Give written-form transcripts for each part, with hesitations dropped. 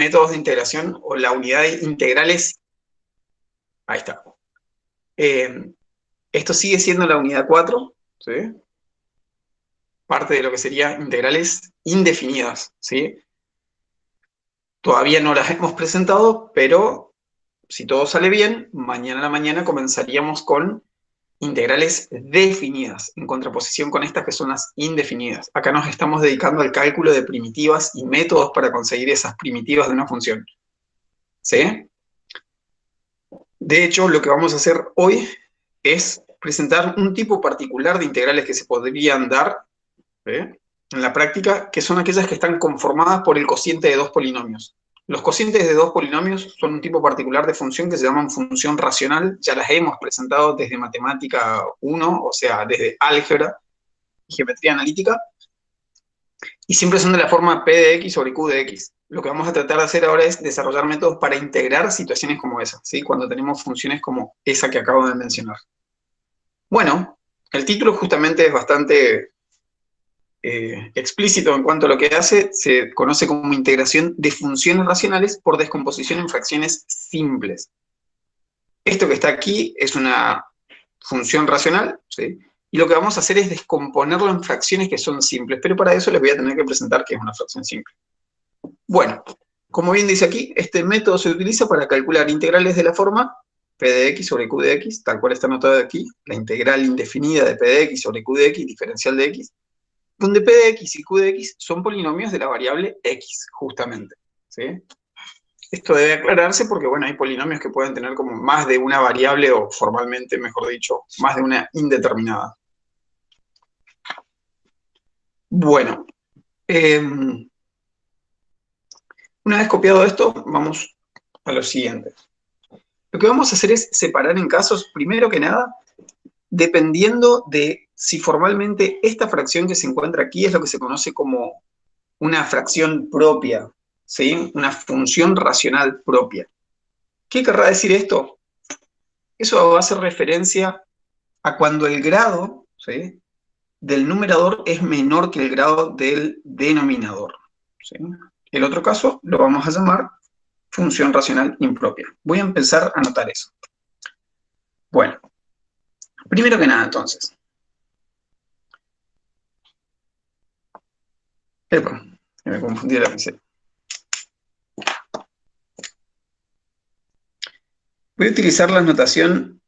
métodos de integración o la unidad de integrales. Ahí está. Esto sigue siendo la unidad 4, ¿sí? Parte de lo que sería integrales indefinidas, ¿sí? Todavía no las hemos presentado, pero si todo sale bien, mañana a la mañana comenzaríamos con integrales definidas, en contraposición con estas que son las indefinidas. Acá nos estamos dedicando al cálculo de primitivas y métodos para conseguir esas primitivas de una función. ¿Sí? De hecho, lo que vamos a hacer hoy es presentar un tipo particular de integrales que se podrían dar, en la práctica, que son aquellas que están conformadas por el cociente de dos polinomios. Los cocientes de dos polinomios son un tipo particular de función que se llaman función racional. Ya las hemos presentado desde matemática 1, o sea, desde álgebra y geometría analítica, y siempre son de la forma P de X sobre Q de X. Lo que vamos a tratar de hacer ahora es desarrollar métodos para integrar situaciones como esa, ¿sí? Cuando tenemos funciones como esa que acabo de mencionar. Bueno, el título justamente es bastante explícito en cuanto a lo que hace. Se conoce como integración de funciones racionales por descomposición en fracciones simples. Esto que está aquí es una función racional, ¿sí? Y lo que vamos a hacer es descomponerlo en fracciones que son simples, pero para eso les voy a tener que presentar qué es una fracción simple. Bueno, como bien dice aquí, este método se utiliza para calcular integrales de la forma P de X sobre Q de X, tal cual está anotado aquí, la integral indefinida de P de X sobre Q de X, diferencial de X, donde P de X y Q de X son polinomios de la variable X, justamente, ¿sí? Esto debe aclararse porque, bueno, hay polinomios que pueden tener como más de una variable o formalmente, mejor dicho, más de una indeterminada. Bueno, una vez copiado esto, vamos a lo siguiente. Lo que vamos a hacer es separar en casos, primero que nada, dependiendo de si formalmente esta fracción que se encuentra aquí es lo que se conoce como una fracción propia, ¿sí? Una función racional propia. ¿Qué querrá decir esto? Eso va a hacer referencia a cuando el grado, ¿sí?, del numerador es menor que el grado del denominador, ¿sí? El otro caso lo vamos a llamar función racional impropia. Voy a empezar a anotar eso. Bueno, primero que nada entonces. Epa, me confundí la lapicera. Voy a utilizar la notación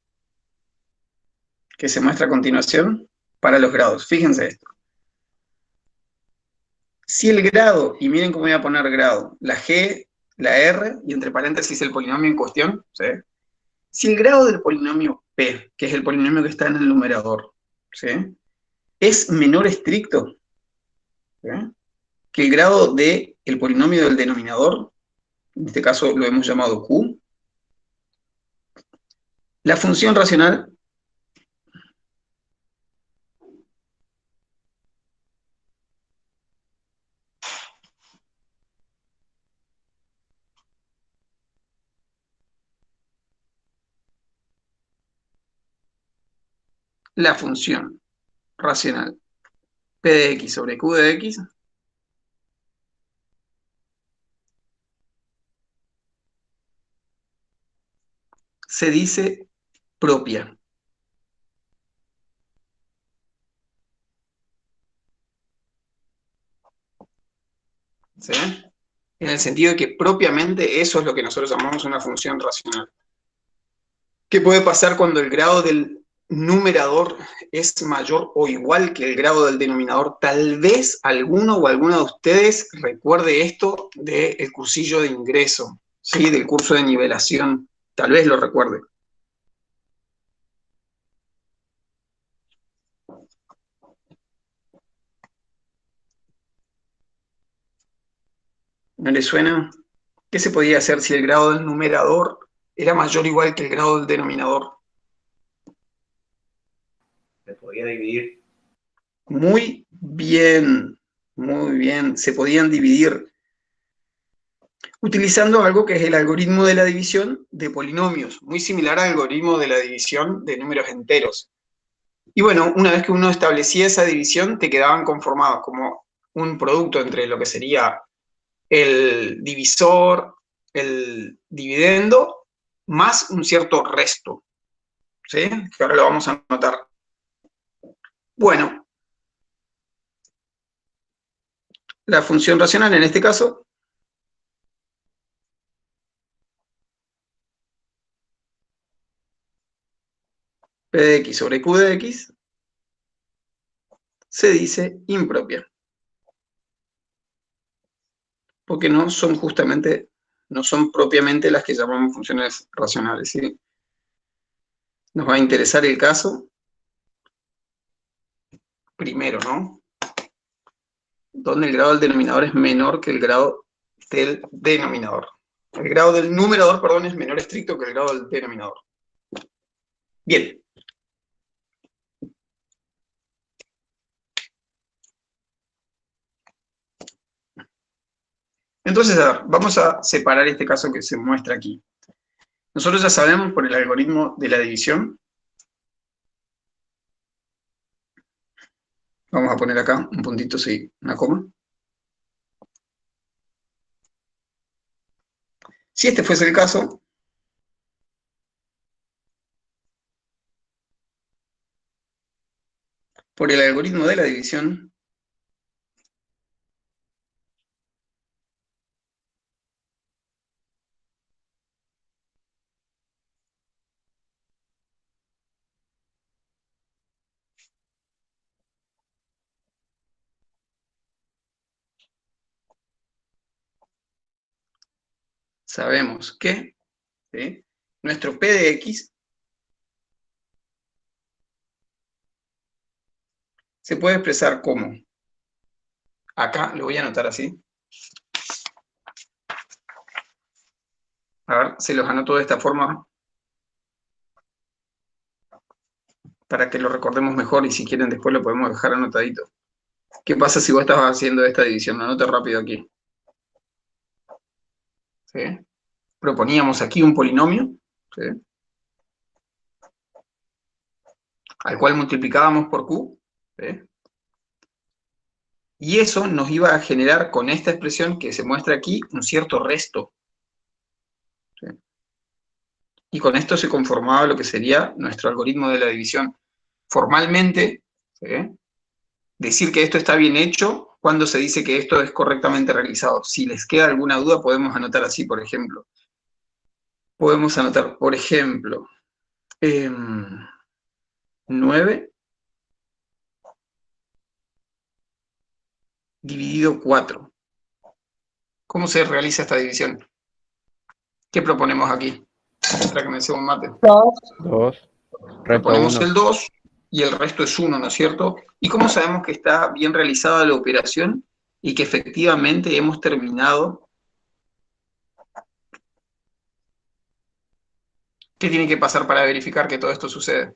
que se muestra a continuación para los grados. Fíjense esto. Si el grado, y miren cómo voy a poner grado, la G, la R, y entre paréntesis el polinomio en cuestión, ¿sí? Si el grado del polinomio P, que es el polinomio que está en el numerador, ¿sí?, es menor estricto, ¿sí?, que el grado del polinomio del denominador, en este caso lo hemos llamado Q, la función racional P de X sobre Q de X se dice propia. ¿Sí? En el sentido de que propiamente eso es lo que nosotros llamamos una función racional. ¿Qué puede pasar cuando el grado del numerador es mayor o igual que el grado del denominador? Tal vez alguno o alguna de ustedes recuerde esto del cursillo de ingreso, ¿sí?, del curso de nivelación. Tal vez lo recuerde. ¿No le suena? ¿Qué se podía hacer si el grado del numerador era mayor o igual que el grado del denominador? Se podía dividir. Muy bien, muy bien. Se podían dividir utilizando algo que es el algoritmo de la división de polinomios, muy similar al algoritmo de la división de números enteros. Y bueno, una vez que uno establecía esa división, te quedaban conformados como un producto entre lo que sería el divisor, el dividendo, más un cierto resto, ¿sí? Que ahora lo vamos a anotar. Bueno, la función racional en este caso P de x sobre Q de x se dice impropia. Porque no son propiamente las que llamamos funciones racionales, ¿sí? Nos va a interesar el caso primero, ¿no? Donde el grado del denominador es menor que el grado del denominador. El grado del numerador, perdón, es menor estricto que el grado del denominador. Bien. Entonces, a ver, vamos a separar este caso que se muestra aquí. Nosotros ya sabemos por el algoritmo de la división. Vamos a poner acá un puntito, sí, una coma. Si este fuese el caso, por el algoritmo de la división, sabemos que, ¿sí?, nuestro P de x se puede expresar como, acá lo voy a anotar así. A ver, se los anoto de esta forma para que lo recordemos mejor y si quieren después lo podemos dejar anotadito. ¿Qué pasa si vos estabas haciendo esta división? Lo anoto rápido aquí. ¿Sí? Proponíamos aquí un polinomio, ¿sí?, al cual multiplicábamos por q, ¿sí?, y eso nos iba a generar con esta expresión que se muestra aquí un cierto resto, ¿sí?, y con esto se conformaba lo que sería nuestro algoritmo de la división. Formalmente, ¿sí?, decir que esto está bien hecho cuando se dice que esto es correctamente realizado. Si les queda alguna duda podemos anotar así, por ejemplo. Podemos anotar, por ejemplo, 9 dividido 4. ¿Cómo se realiza esta división? ¿Qué proponemos aquí? Para que me sea un mate. 2, resto Proponemos 1. el 2 y el resto es 1, ¿no es cierto? ¿Y cómo sabemos que está bien realizada la operación y que efectivamente hemos terminado? ¿Qué tiene que pasar para verificar que todo esto sucede?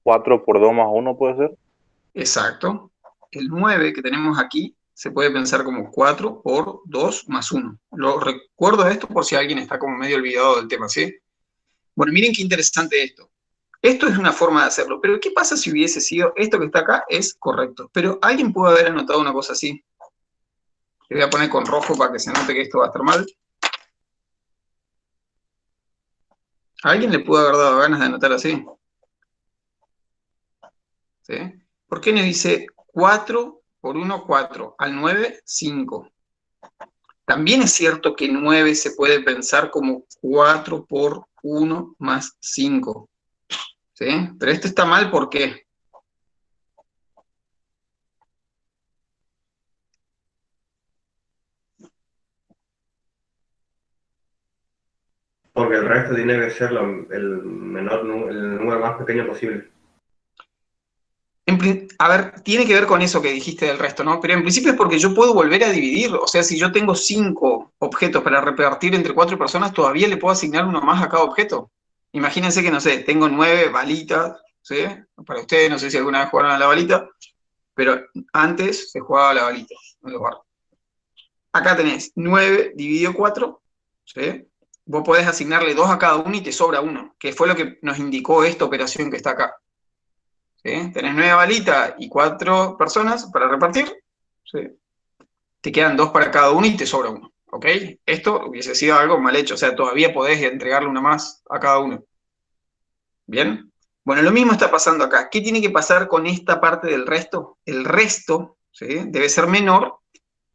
4 por 2 más 1 puede ser. Exacto. El 9 que tenemos aquí se puede pensar como 4 por 2 más 1. Lo recuerdo esto por si alguien está como medio olvidado del tema, ¿sí? Bueno, miren qué interesante esto. Esto es una forma de hacerlo, pero ¿qué pasa si hubiese sido esto que está acá es correcto? Pero alguien pudo haber anotado una cosa así. Le voy a poner con rojo para que se note que esto va a estar mal. ¿A alguien le pudo haber dado ganas de anotar así? ¿Sí? ¿Por qué nos dice 4 por 1, 4? Al 9, 5. También es cierto que 9 se puede pensar como 4 por 1 más 5. ¿Sí? Pero esto está mal, ¿por qué? Porque el resto tiene que ser el número más pequeño posible. A ver, tiene que ver con eso que dijiste del resto, ¿no? Pero en principio es porque yo puedo volver a dividir. O sea, si yo tengo 5 objetos para repartir entre 4 personas, todavía le puedo asignar uno más a cada objeto. Imagínense que, no sé, tengo 9 balitas, ¿sí? Para ustedes, no sé si alguna vez jugaron a la balita, pero antes se jugaba a la balita en los barrios. Acá tenés 9 dividido 4, ¿sí? Vos podés asignarle 2 a cada uno y te sobra uno, que fue lo que nos indicó esta operación que está acá. ¿Sí? Tenés 9 balitas y 4 personas para repartir, ¿sí? te quedan 2 para cada uno y te sobra uno, ¿ok? Esto hubiese sido algo mal hecho, o sea, todavía podés entregarle una más a cada uno. ¿Bien? Bueno, lo mismo está pasando acá. ¿Qué tiene que pasar con esta parte del resto? El resto, ¿sí?, debe ser menor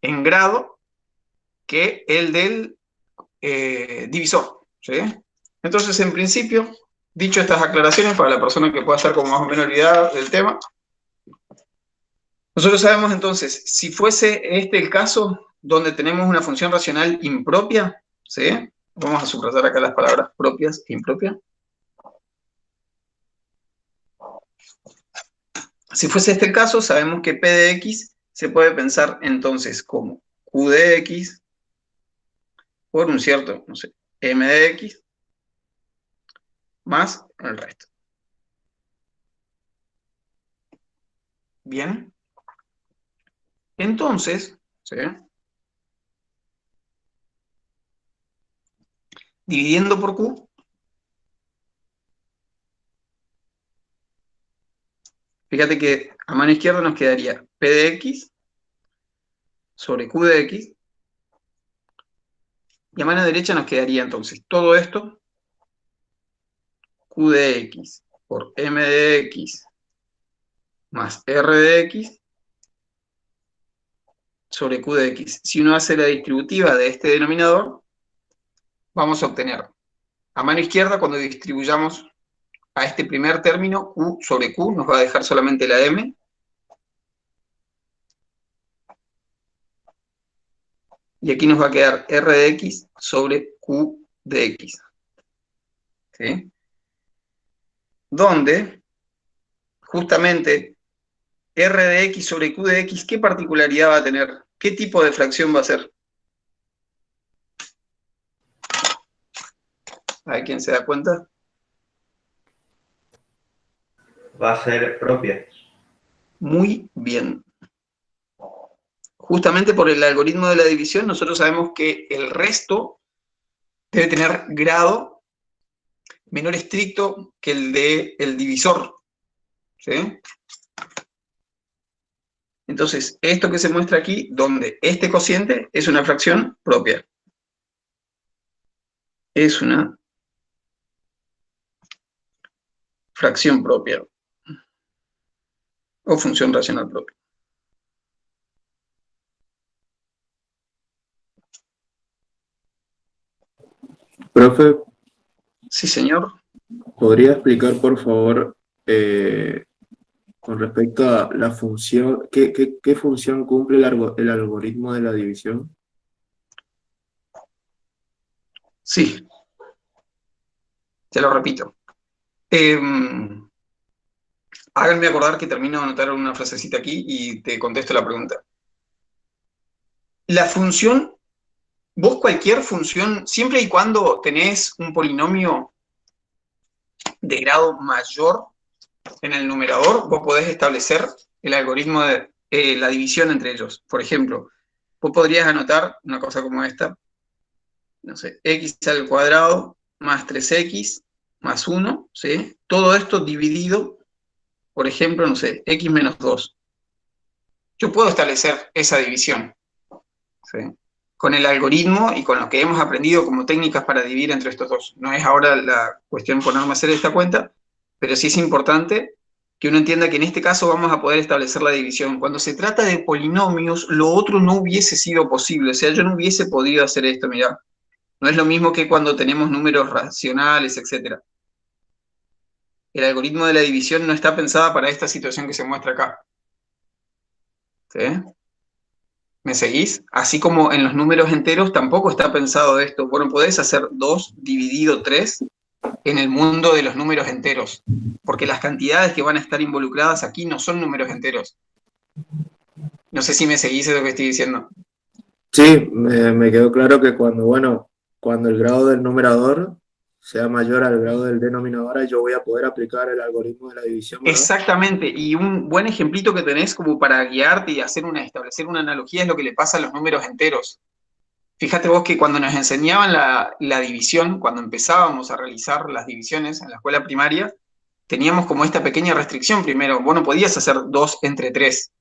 en grado que el del divisor, ¿sí? Entonces, en principio, dicho estas aclaraciones, para la persona que pueda estar como más o menos olvidada del tema, nosotros sabemos entonces, si fuese este el caso donde tenemos una función racional impropia, ¿sí? Vamos a subrayar acá las palabras propias e impropias. Si fuese este el caso, sabemos que P de X se puede pensar entonces como Q de X por un cierto, no sé, M de X más el resto. Bien. Entonces, ¿sí?, dividiendo por Q, fíjate que a mano izquierda nos quedaría P de X sobre Q de X, y a mano derecha nos quedaría entonces todo esto, Q de X por M de X más R de X sobre Q de X. Si uno hace la distributiva de este denominador, vamos a obtener a mano izquierda, cuando distribuyamos a este primer término, Q sobre Q, nos va a dejar solamente la M. Y aquí nos va a quedar R de X sobre Q de X. ¿Sí? Donde, justamente, R de X sobre Q de X, ¿qué particularidad va a tener? ¿Qué tipo de fracción va a ser? A ver quién se da cuenta. Va a ser propia. Muy bien. Justamente por el algoritmo de la división, nosotros sabemos que el resto debe tener grado menor estricto que el del divisor. ¿Sí? Entonces, esto que se muestra aquí, donde este cociente es una fracción propia. Es una fracción propia. O función racional propia. Profe, Sí, señor. ¿podría explicar, por favor, con respecto a la función, qué función cumple el algoritmo de la división? Sí, te lo repito. Háganme acordar que termino de anotar una frasecita aquí y te contesto la pregunta. La función, vos cualquier función, siempre y cuando tenés un polinomio de grado mayor en el numerador, vos podés establecer el algoritmo de la división entre ellos. Por ejemplo, vos podrías anotar una cosa como esta, no sé, x al cuadrado más 3x más 1, ¿sí? Todo esto dividido, por ejemplo, no sé, x menos 2. Yo puedo establecer esa división, ¿sí?, con el algoritmo y con lo que hemos aprendido como técnicas para dividir entre estos dos. No es ahora la cuestión ponerme a hacer esta cuenta, pero sí es importante que uno entienda que en este caso vamos a poder establecer la división. Cuando se trata de polinomios, lo otro no hubiese sido posible. O sea, yo no hubiese podido hacer esto, mirá. No es lo mismo que cuando tenemos números racionales, etc. El algoritmo de la división no está pensada para esta situación que se muestra acá. ¿Sí? ¿Me seguís? Así como en los números enteros tampoco está pensado esto. Bueno, podés hacer 2 dividido 3 en el mundo de los números enteros, porque las cantidades que van a estar involucradas aquí no son números enteros. No sé si me seguís lo que estoy diciendo. Sí, me quedó claro que cuando el grado del numerador sea mayor al grado del denominador, yo voy a poder aplicar el algoritmo de la división, ¿verdad? Exactamente, y un buen ejemplito que tenés como para guiarte y establecer una analogía es lo que le pasa a los números enteros. Fíjate vos que cuando nos enseñaban la división, cuando empezábamos a realizar las divisiones en la escuela primaria, teníamos como esta pequeña restricción primero. Vos no podías hacer 2 entre 3.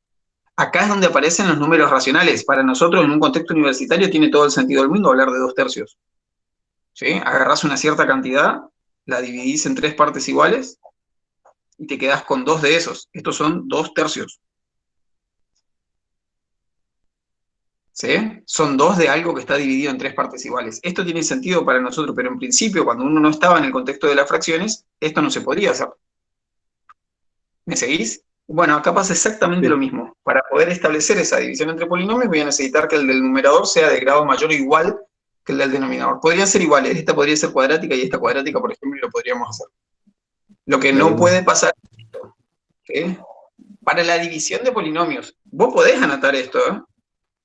Acá es donde aparecen los números racionales. Para nosotros, en un contexto universitario, tiene todo el sentido del mundo hablar de 2/3. ¿Sí? Agarrás una cierta cantidad, la dividís en 3 partes iguales y te quedás con 2 de esos. Estos son 2/3. ¿Sí? Son 2 de algo que está dividido en 3 partes iguales. Esto tiene sentido para nosotros, pero en principio, cuando uno no estaba en el contexto de las fracciones, esto no se podía hacer. ¿Me seguís? Bueno, acá pasa exactamente lo mismo. Para poder establecer esa división entre polinomios, voy a necesitar que el del numerador sea de grado mayor o igual que el del denominador. Podrían ser iguales, esta podría ser cuadrática y esta cuadrática, por ejemplo, y lo podríamos hacer. Lo que no puede pasar es esto, ¿sí? Para la división de polinomios, vos podés anotar esto, ¿eh?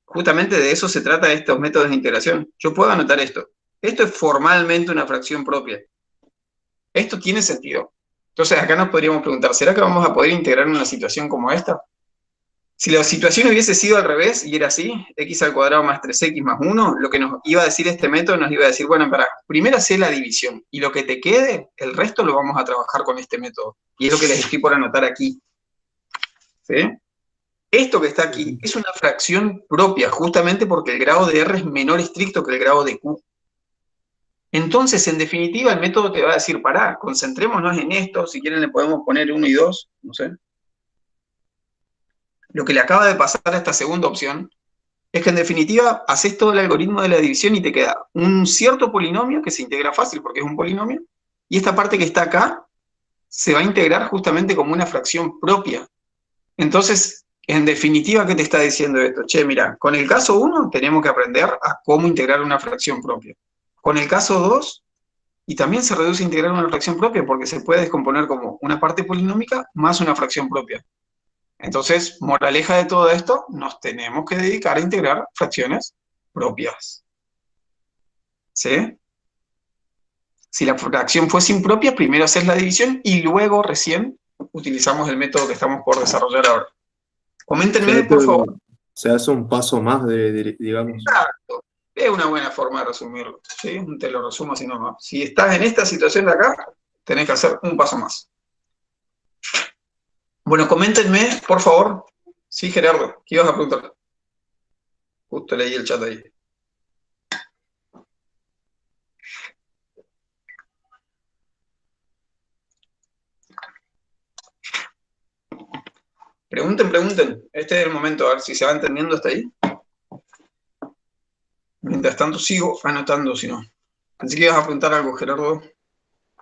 Justamente de eso se trata estos métodos de integración. Yo puedo anotar esto. Esto es formalmente una fracción propia. Esto tiene sentido. Entonces acá nos podríamos preguntar, ¿será que vamos a poder integrar una situación como esta? Si la situación hubiese sido al revés y era así, x al cuadrado más 3x más 1, lo que nos iba a decir este método nos iba a decir, bueno, primero hacé la división y lo que te quede, el resto lo vamos a trabajar con este método. Y es lo que les estoy por anotar aquí. ¿Sí? Esto que está aquí es una fracción propia, justamente porque el grado de R es menor estricto que el grado de Q. Entonces, en definitiva, el método te va a decir, pará, concentrémonos en esto, si quieren le podemos poner 1 y 2, no sé. Lo que le acaba de pasar a esta segunda opción es que en definitiva haces todo el algoritmo de la división y te queda un cierto polinomio que se integra fácil porque es un polinomio, y esta parte que está acá se va a integrar justamente como una fracción propia. Entonces, en definitiva, ¿qué te está diciendo esto? Che, mira, con el caso 1 tenemos que aprender a cómo integrar una fracción propia. Con el caso 2, y también se reduce a integrar una fracción propia porque se puede descomponer como una parte polinómica más una fracción propia. Entonces, moraleja de todo esto, nos tenemos que dedicar a integrar fracciones propias. ¿Sí? Si la fracción fuese impropia, primero haces la división y luego recién utilizamos el método que estamos por desarrollar ahora. Coméntenme, por favor. Se hace un paso más, digamos. Exacto. Es una buena forma de resumirlo. ¿Sí? Te lo resumo así nomás. Si estás en esta situación de acá, tenés que hacer un paso más. Bueno, coméntenme, por favor. Sí, Gerardo, ¿qué ibas a preguntar? Justo leí el chat ahí. Pregunten. Este es el momento, a ver si se va entendiendo hasta ahí. Mientras tanto sigo anotando, si no. Así que ibas a preguntar algo, Gerardo.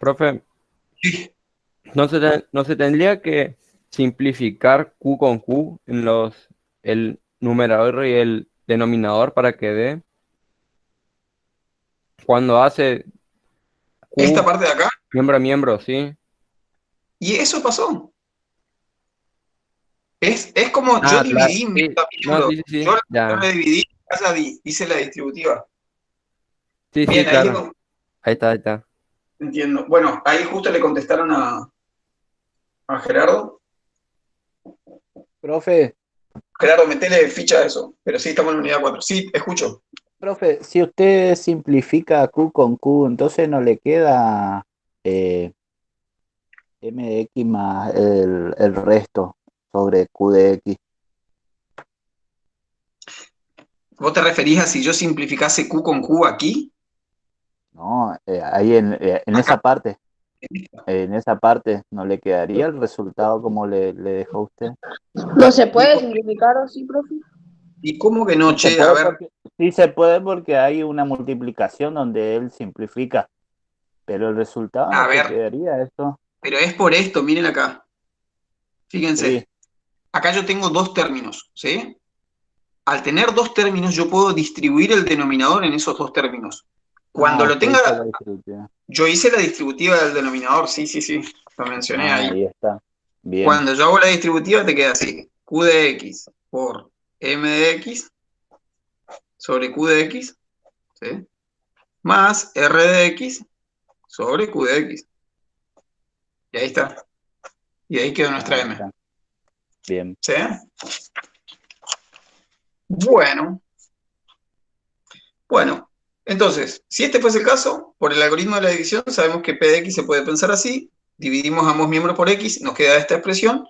Profe, Sí. ¿no se tendría que simplificar Q con Q en el numerador y el denominador para que dé? Cuando hace Q Esta parte de acá, miembro a miembro, ¿sí? y eso pasó. Es como yo Ah, claro, dividí mi sí. No, sí, sí, Yo sí, ya. la dividí, acá hice la distributiva. Sí, sí, Bien, ahí claro. Ahí está. entiendo. Bueno, ahí justo le contestaron a Gerardo. Profe, Gerardo, metele ficha a eso. Pero sí, estamos en la unidad 4. Sí, escucho. profe, si usted simplifica Q con Q, entonces no le queda M de X más el resto sobre Q de X. ¿Vos te referís a si yo simplificase Q con Q aquí? No, ahí en Acá. esa parte. En esa parte no le quedaría el resultado como le dejó usted. ¿No se puede simplificar así, profe? ¿Y cómo que no, Sí se che? puede A ver, sí se puede porque hay una multiplicación donde él simplifica, pero el resultado a no te ver, quedaría eso. pero es por esto, miren acá. Fíjense, Sí, acá yo tengo 2 términos, ¿sí? Al tener 2 términos, yo puedo distribuir el denominador en esos 2 términos. Cuando lo usted tenga, hizo la distributiva. yo hice la distributiva del denominador, sí, lo mencioné ahí. Ahí está. Bien. Cuando yo hago la distributiva te queda así, Q de X por M de X sobre Q de X, ¿sí? Más R de X sobre Q de X. Y ahí está. Y ahí quedó nuestra Ahí M. está. Bien. ¿Sí? Bueno, entonces, si este fuese el caso, por el algoritmo de la división, sabemos que P de X se puede pensar así, dividimos ambos miembros por X, nos queda esta expresión,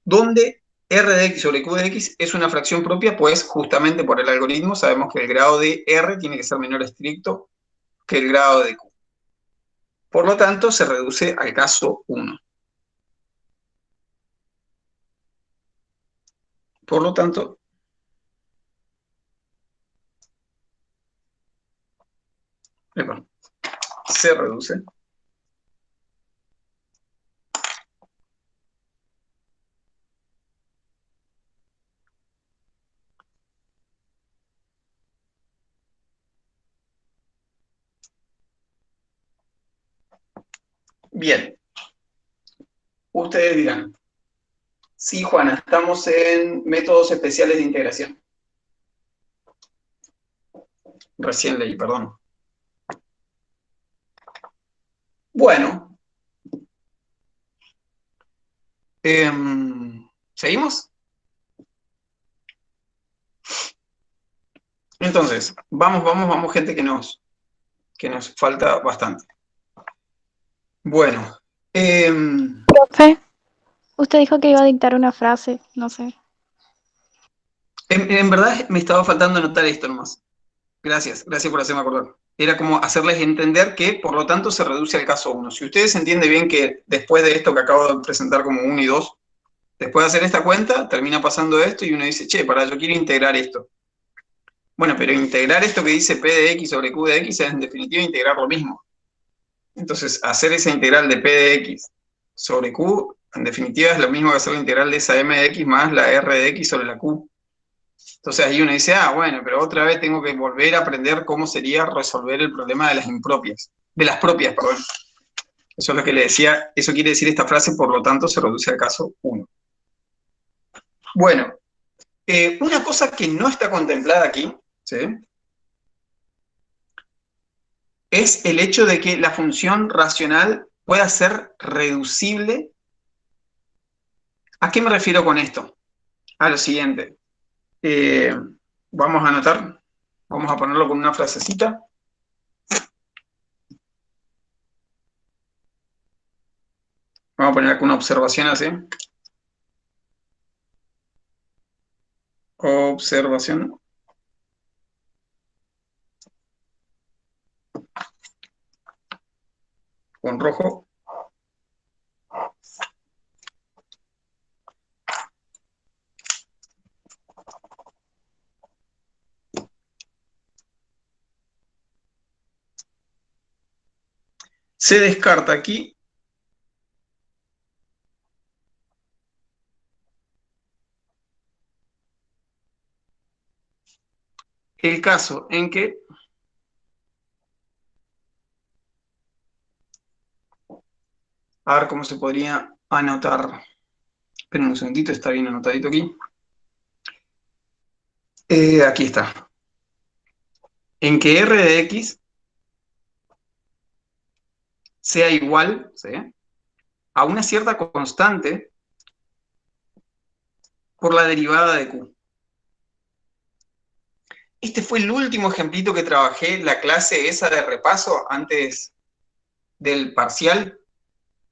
donde R de x sobre Q de x es una fracción propia, pues justamente por el algoritmo sabemos que el grado de R tiene que ser menor estricto que el grado de Q. Por lo tanto, se reduce al caso 1. Por lo tanto, se reduce bien. Ustedes dirán, sí, Juana, estamos en métodos especiales de integración. Recién leí, perdón. Bueno, ¿seguimos? Entonces, vamos, gente, que nos falta bastante. Bueno, Profe, usted dijo que iba a dictar una frase, no sé. en verdad me estaba faltando anotar esto nomás. Gracias por hacerme acordar. Era como hacerles entender que, por lo tanto, se reduce al caso 1. Si ustedes entienden bien que después de esto que acabo de presentar como 1 y 2, después de hacer esta cuenta, termina pasando esto y uno dice, che, pará, yo quiero integrar esto. Bueno, pero integrar esto que dice P de X sobre Q de X es en definitiva integrar lo mismo. Entonces, hacer esa integral de P de X sobre Q, en definitiva es lo mismo que hacer la integral de esa M de X más la R de X sobre la Q. Entonces ahí uno dice, bueno, pero otra vez tengo que volver a aprender cómo sería resolver el problema de las impropias, de las propias, perdón. Eso es lo que le decía, eso quiere decir esta frase, por lo tanto se reduce al caso 1. Bueno, una cosa que no está contemplada aquí, ¿sí?, es el hecho de que la función racional pueda ser reducible. ¿A qué me refiero con esto? A lo siguiente. Vamos a anotar, vamos a ponerlo con una frasecita. Vamos a poner aquí una observación así. Observación. Con rojo. Se descarta aquí el caso en que a ver cómo se podría anotar. Esperen un segundito, está bien anotadito aquí. Aquí está. En que R de X sea igual, ¿sí?, a una cierta constante por la derivada de Q. Este fue el último ejemplito que trabajé en la clase esa de repaso antes del parcial.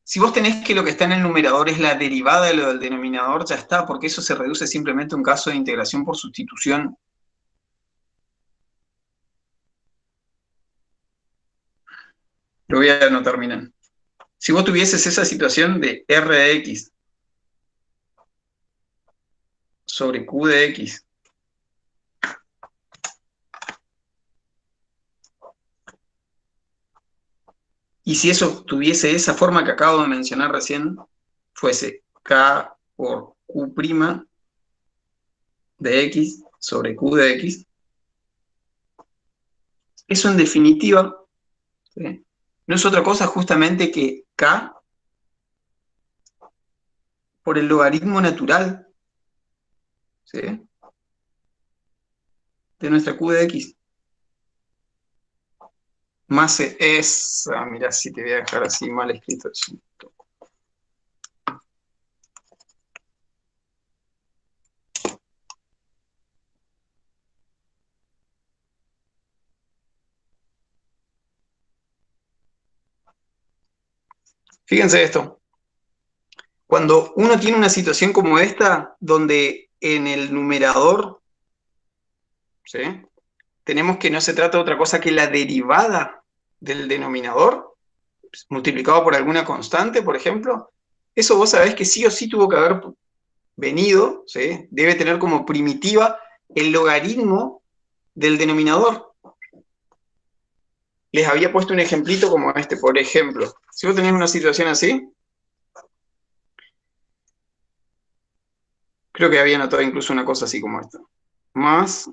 Si vos tenés que lo que está en el numerador es la derivada de lo del denominador, ya está, porque eso se reduce simplemente a un caso de integración por sustitución. Lo voy a anotar, miren. Si vos tuvieses esa situación de R de X sobre Q de X, y si eso tuviese esa forma que acabo de mencionar recién, fuese K por Q' de X sobre Q de X, eso en definitiva, ¿sí?, no es otra cosa justamente que K por el logaritmo natural, ¿sí?, de nuestra Q de X. Más esa, mirá, si te voy a dejar así mal escrito eso. Fíjense esto. Cuando uno tiene una situación como esta, donde en el numerador, ¿sí?, tenemos que no se trata de otra cosa que la derivada del denominador, multiplicado por alguna constante, por ejemplo, eso vos sabés que sí o sí tuvo que haber venido, ¿sí?, debe tener como primitiva el logaritmo del denominador. Les había puesto un ejemplito como este, por ejemplo. Si vos tenés una situación así, creo que había anotado incluso una cosa así como esta. Más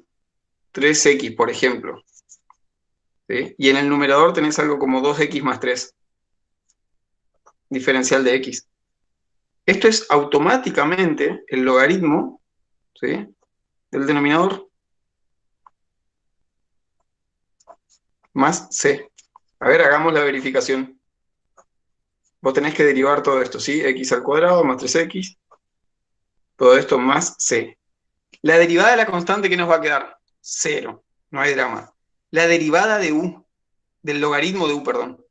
3x, por ejemplo. ¿Sí? Y en el numerador tenés algo como 2x más 3. Diferencial de x. Esto es automáticamente el logaritmo, ¿sí?, del denominador. Más c. A ver, hagamos la verificación. Vos tenés que derivar todo esto, ¿sí? X al cuadrado más 3x. Todo esto más c. La derivada de la constante, ¿qué nos va a quedar? 0. No hay drama. La derivada de u, del logaritmo de u, perdón.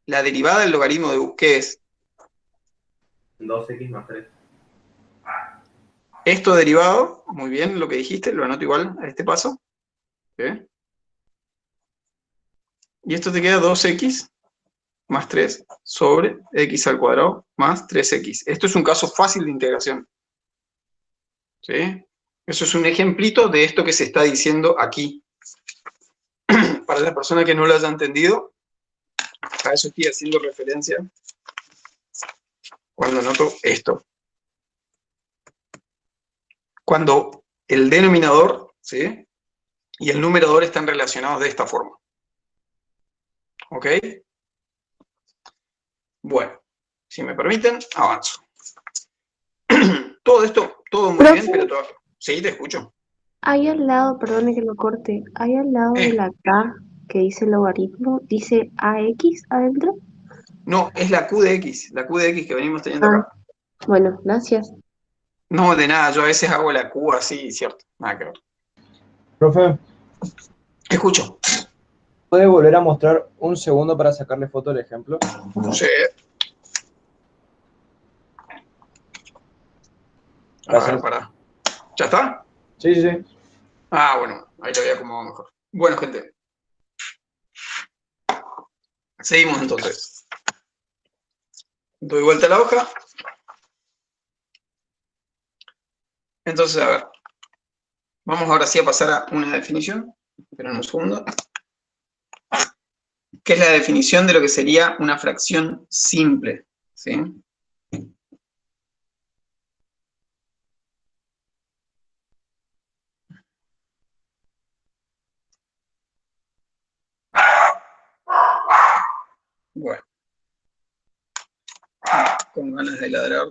La derivada del logaritmo de u, ¿qué es? 2x más 3. Esto derivado, muy bien lo que dijiste, lo anoto igual a este paso. ¿Sí? Y esto te queda 2x más 3 sobre x al cuadrado más 3x. Esto es un caso fácil de integración. ¿Sí? Eso es un ejemplito de esto que se está diciendo aquí. Para la persona que no lo haya entendido, a eso estoy haciendo referencia cuando anoto esto. Cuando el denominador, ¿sí?, y el numerador están relacionados de esta forma. ¿Ok? Bueno, si me permiten, avanzo. Todo esto, todo muy Profe. bien, pero todo... Sí, te escucho. Ahí al lado, perdone que lo corte, ahí al lado de la K que dice logaritmo, dice AX adentro. No, es la Q de X que venimos teniendo Ah, acá. bueno, gracias. No, de nada, yo a veces hago la Q así, cierto, nada que ver. Profe, Escucho. ¿puede volver a mostrar un segundo para sacarle foto al ejemplo? Sí. A ver, Gracias. pará. ¿Ya está? Sí, sí, sí. Ah, bueno, ahí lo voy a acomodar mejor. Bueno, gente. Seguimos entonces. Doy vuelta a la hoja. Entonces, a ver. Vamos ahora sí a pasar a una definición. Esperen un segundo. Que es la definición de lo que sería una fracción simple. ¿Sí? Bueno. Con ganas de ladrar.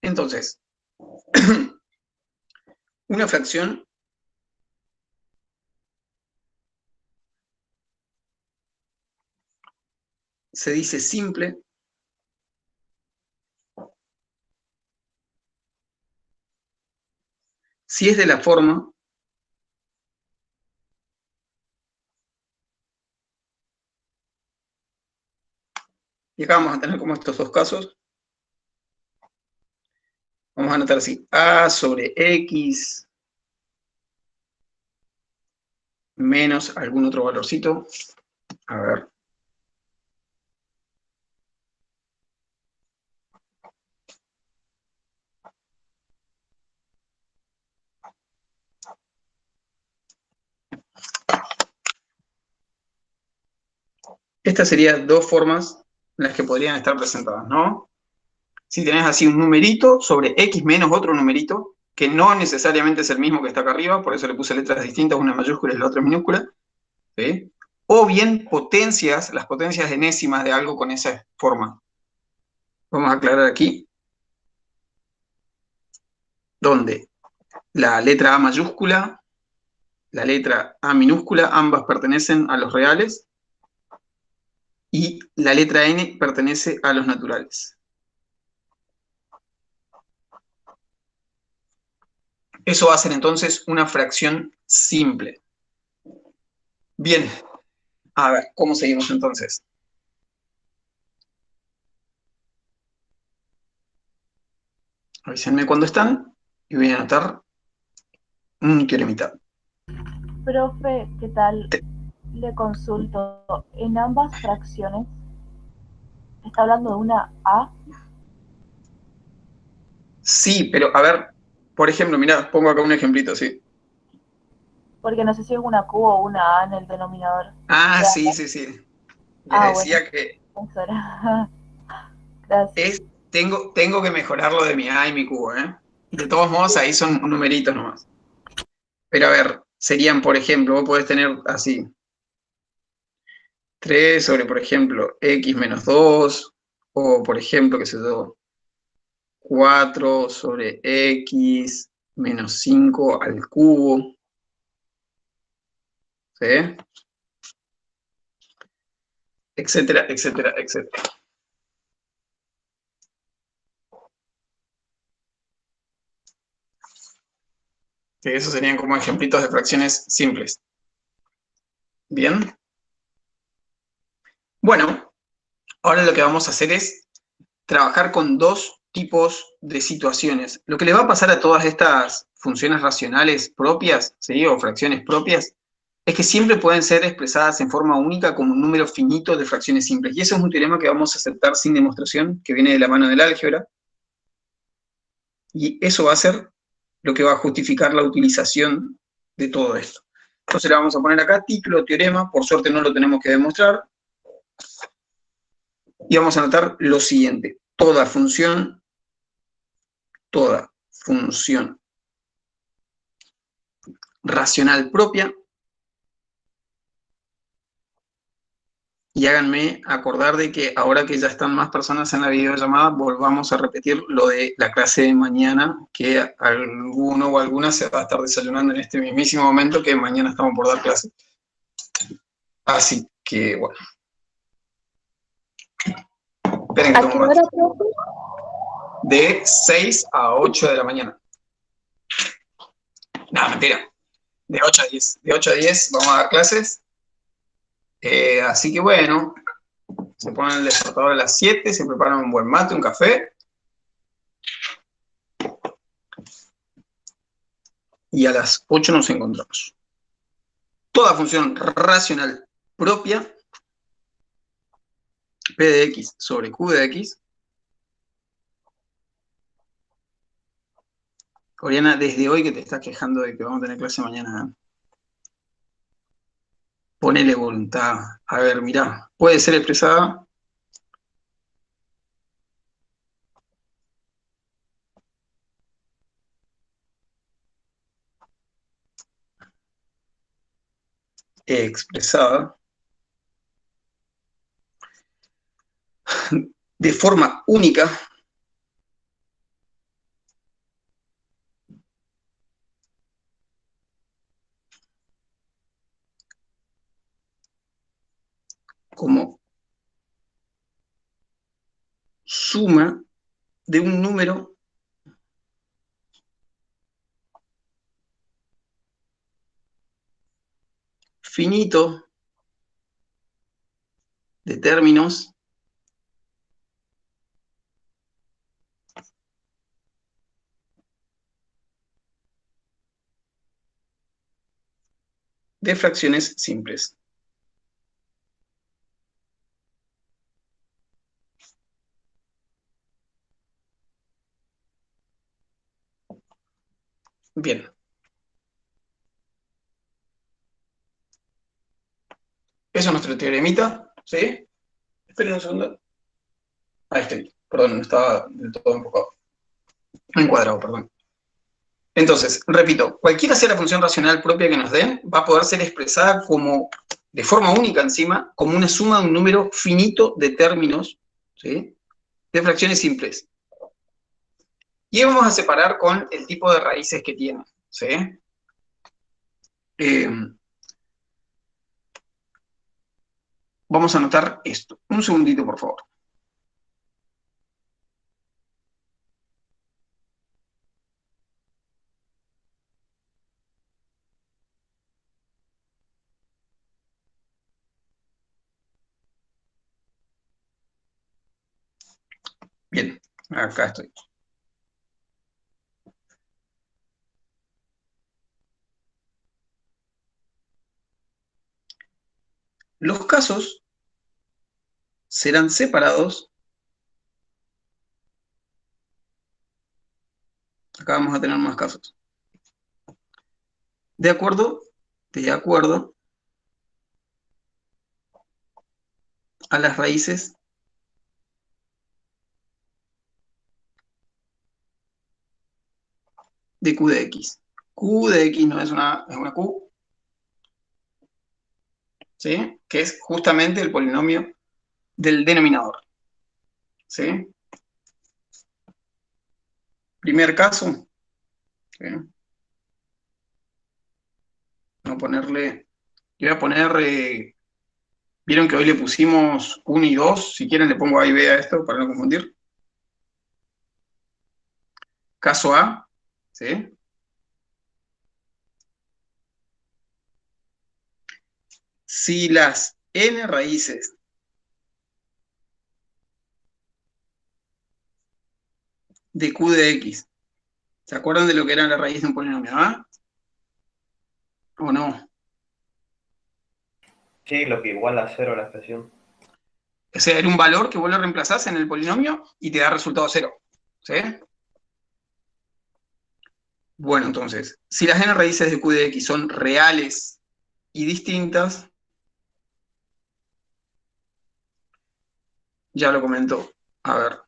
Entonces, una fracción se dice simple si es de la forma y acá vamos a tener como estos dos casos. Vamos a anotar así, a sobre x menos algún otro valorcito. A ver. Estas serían dos formas en las que podrían estar presentadas, ¿no? Si tenés así un numerito sobre x menos otro numerito, que no necesariamente es el mismo que está acá arriba, por eso le puse letras distintas, una mayúscula y la otra minúscula, ¿sí? O bien potencias, las potencias enésimas de algo con esa forma. Vamos a aclarar aquí, donde la letra A mayúscula, la letra A minúscula, ambas pertenecen a los reales, y la letra N pertenece a los naturales. Eso va a ser entonces una fracción simple. Bien, A ver, ¿cómo seguimos entonces? Avísenme cuando están y voy a anotar un teoremita. Profe, ¿qué tal? Le consulto. En ambas fracciones, ¿está hablando de una A? Sí, pero a ver, por ejemplo, mirá, pongo acá un ejemplito, sí. Porque no sé si es una Q o una A en el denominador. Ah, sí, sí, sí. Les Bueno, decía que eso era. Gracias. tengo que mejorar lo de mi A y mi Q, ¿eh? De todos modos, ahí son numeritos nomás. Pero a ver, serían, por ejemplo, vos podés tener así, 3 sobre, por ejemplo, x menos 2, o por ejemplo, qué sé yo, 4 sobre x menos 5 al cubo, ¿sí? Etcétera, etcétera, etcétera. Que esos serían como ejemplitos de fracciones simples. Bien. Bueno, ahora lo que vamos a hacer es trabajar con dos tipos de situaciones. Lo que le va a pasar a todas estas funciones racionales propias, ¿sí? O fracciones propias, es que siempre pueden ser expresadas en forma única como un número finito de fracciones simples. Y eso es un teorema que vamos a aceptar sin demostración, que viene de la mano del álgebra. Y eso va a ser lo que va a justificar la utilización de todo esto. Entonces le vamos a poner acá título, teorema, por suerte no lo tenemos que demostrar. Y vamos a anotar lo siguiente. Toda función racional propia, y háganme acordar de que ahora que ya están más personas en la videollamada, volvamos a repetir lo de la clase de mañana, que alguno o alguna se va a estar desayunando en este mismísimo momento, que mañana estamos por dar clase. Así que, bueno. Esperen que ¿A tomo qué mate. hora, profe? De 6 a 8 de la mañana. No, mentira. De 8 a 10. De 8 a 10 vamos a dar clases. Así que bueno, se ponen el despertador a las 7, se preparan un buen mate, un café. Y a las 8 nos encontramos. Toda función racional propia, P de X sobre Q de X. Oriana, desde hoy que te estás quejando de que vamos a tener clase mañana, ponele voluntad. A ver, mirá, puede ser expresada de forma única como suma de un número finito de términos de fracciones simples. Bien. Eso es nuestro teoremita, ¿sí? Esperen un segundo. Ahí estoy. Perdón, no estaba del todo enfocado. Encuadrado, perdón. Entonces, repito, cualquiera sea la función racional propia que nos den, va a poder ser expresada como, de forma única encima, como una suma de un número finito de términos, ¿sí? De fracciones simples. Y vamos a separar con el tipo de raíces que tiene, ¿sí? Vamos a anotar esto. Un segundito, por favor. Bien, acá estoy. Los casos serán separados. Acá vamos a tener más casos. De acuerdo a las raíces de Q de X. Q de X no es una Q, ¿sí? Que es justamente el polinomio del denominador, ¿sí? Primer caso, ¿sí? Voy a ponerle, yo voy a poner, vieron que hoy le pusimos 1 y 2, si quieren le pongo A y B a esto para no confundir. Caso A, ¿sí? Si las n raíces de Q de X, ¿se acuerdan de lo que era la raíz de un polinomio A? ¿O no? Sí, lo que iguala a 0 la expresión. O sea, era un valor que vos lo reemplazás en el polinomio y te da resultado 0, ¿sí? Bueno, entonces, si las n raíces de Q de X son reales y distintas, ya lo comentó. A ver.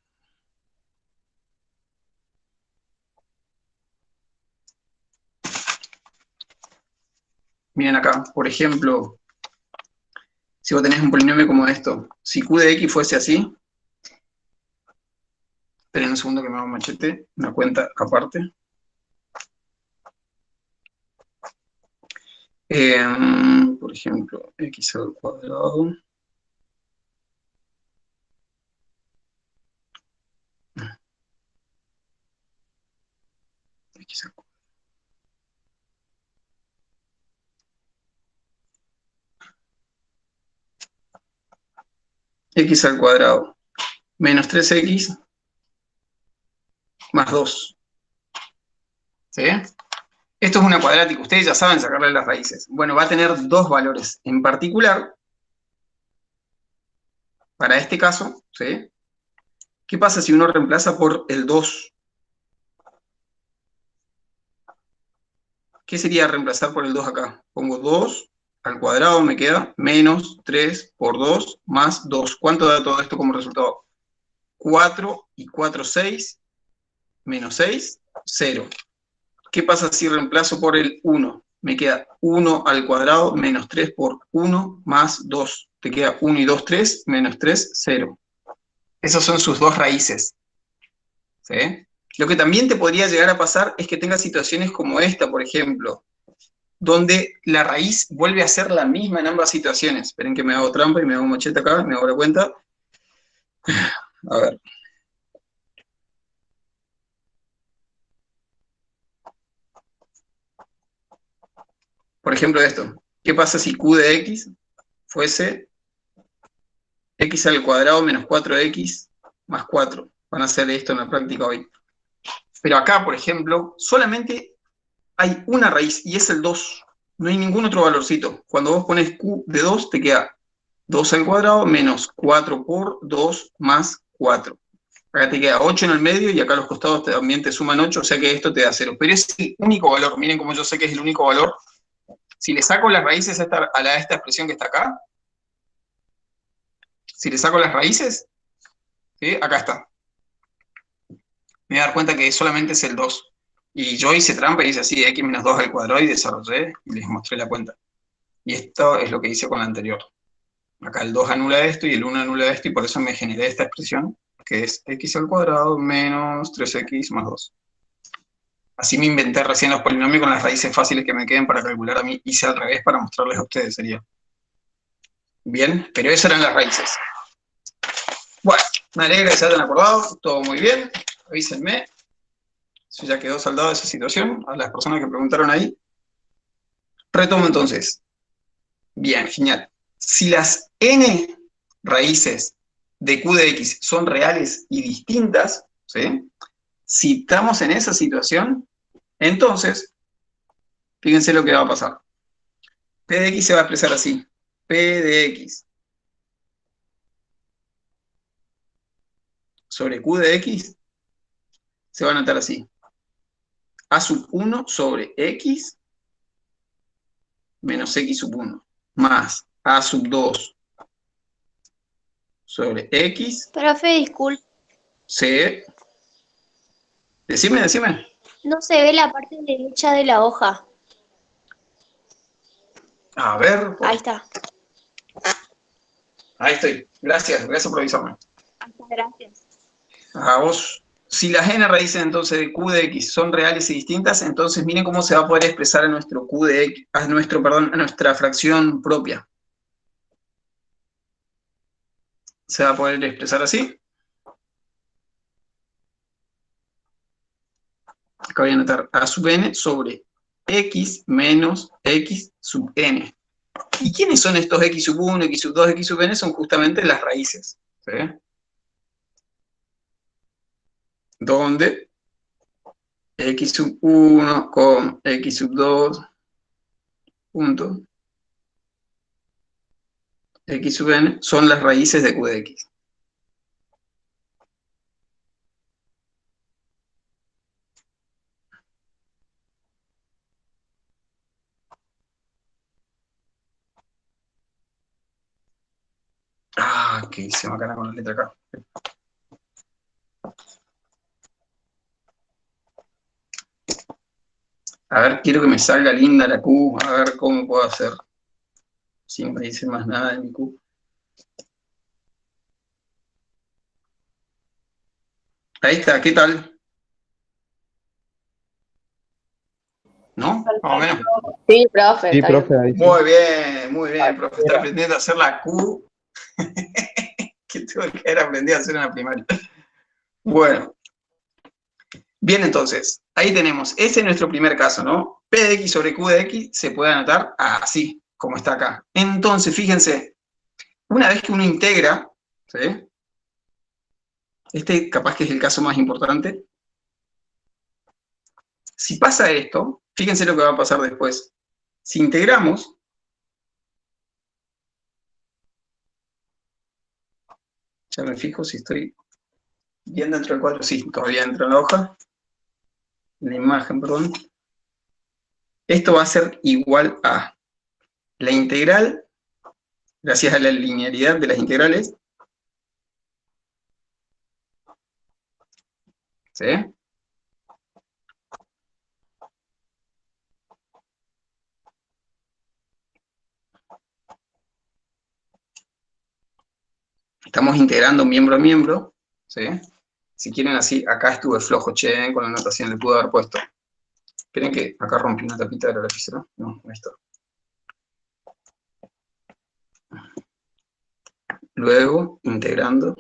Miren acá, por ejemplo, si vos tenés un polinomio como esto, si Q de X fuese así, esperen un segundo que me hago un machete, una cuenta aparte. Por ejemplo, X al cuadrado. X al cuadrado. X al cuadrado menos 3x más 2. ¿Sí? Esto es una cuadrática, ustedes ya saben sacarle las raíces. Bueno, va a tener dos valores en particular. Para este caso, ¿sí? ¿Qué pasa si uno reemplaza por el 2? ¿Qué sería reemplazar por el 2 acá? Pongo 2 al cuadrado, me queda menos 3 por 2 más 2. ¿Cuánto da todo esto como resultado? 4 y 4, 6, menos 6, 0. ¿Qué pasa si reemplazo por el 1? Me queda 1 al cuadrado menos 3 por 1 más 2. Te queda 1 y 2, 3, menos 3, 0. Esas son sus dos raíces. ¿Sí? Lo que también te podría llegar a pasar es que tengas situaciones como esta, por ejemplo, donde la raíz vuelve a ser la misma en ambas situaciones. Esperen que me hago trampa y me hago mochete acá, me hago la cuenta. A ver. Por ejemplo esto. ¿Qué pasa si Q de X fuese X al cuadrado menos 4x más 4? Van a hacer esto en la práctica hoy. Pero acá, por ejemplo, solamente hay una raíz y es el 2. No hay ningún otro valorcito. Cuando vos pones Q de 2, te queda 2 al cuadrado menos 4 por 2 más 4. Acá te queda 8 en el medio y acá los costados también te suman 8, o sea que esto te da 0. Pero es el único valor. Miren cómo yo sé que es el único valor. Si le saco las raíces a esta expresión que está acá, si le saco las raíces, ¿sí? Acá está. Me voy a dar cuenta que solamente es el 2. Y yo hice trampa y hice así, x menos 2 al cuadrado y desarrollé y les mostré la cuenta. Y esto es lo que hice con la anterior. Acá el 2 anula esto y el 1 anula esto y por eso me generé esta expresión, que es x al cuadrado menos 3x más 2. Así me inventé recién los polinomios con las raíces fáciles que me queden para calcular a mí. Hice al revés para mostrarles a ustedes, sería. Bien, pero esas eran las raíces. Bueno, me alegra que se hayan acordado, todo muy bien. Avísenme. Eso ya quedó saldado esa situación, a las personas que preguntaron ahí. Retomo entonces. Bien, genial. Si las n raíces de Q de X son reales y distintas, ¿sí? Si estamos en esa situación, entonces, fíjense lo que va a pasar. P de X se va a expresar así. P de X sobre Q de X se va a anotar así. A sub 1 sobre X menos X sub 1 más A sub 2 sobre X. Profe, disculpe, C. Decime. no se ve la parte derecha de la hoja. A ver. Ahí está. Ahí estoy. Gracias por avisarme. Gracias. A vos. Si las n raíces entonces de Q de X son reales y distintas, entonces miren cómo se va a poder expresar a nuestro Q de X, a nuestra fracción propia. Se va a poder expresar así. Acá voy a anotar A sub n sobre X menos X sub n. ¿Y quiénes son estos X sub 1, X sub 2, X sub n? Son justamente las raíces. ¿Sí? Donde X sub 1 con X sub 2 punto X sub n son las raíces de Q de X. Ah, que se me acaba con la letra acá. A ver, quiero que me salga linda la Q, a ver cómo puedo hacer. Si no me dice más nada de mi Q. Ahí está, ¿qué tal? ¿No? Más o menos. Sí, profe. Sí, está profe, bien. ahí sí. Muy bien, profe. Está aprendiendo a hacer la Q que tuve que haber aprendido a hacer en la primaria. Bueno. Bien, entonces, ahí tenemos. Ese es nuestro primer caso, ¿no? P de X sobre Q de X se puede anotar así, como está acá. Entonces, fíjense, una vez que uno integra, ¿sí? Este capaz que es el caso más importante. Si pasa esto, fíjense lo que va a pasar después. Si integramos, ya me fijo si estoy bien dentro del cuadro, sí, todavía dentro de la hoja, en la imagen, perdón. Esto va a ser igual a la integral, gracias a la linealidad de las integrales, ¿sí? Estamos integrando miembro a miembro, ¿sí? Si quieren así, acá estuve flojo, che, con la anotación le pude haber puesto. Esperen que acá rompí una tapita de la lapicera. No, ahí está. Luego, integrando.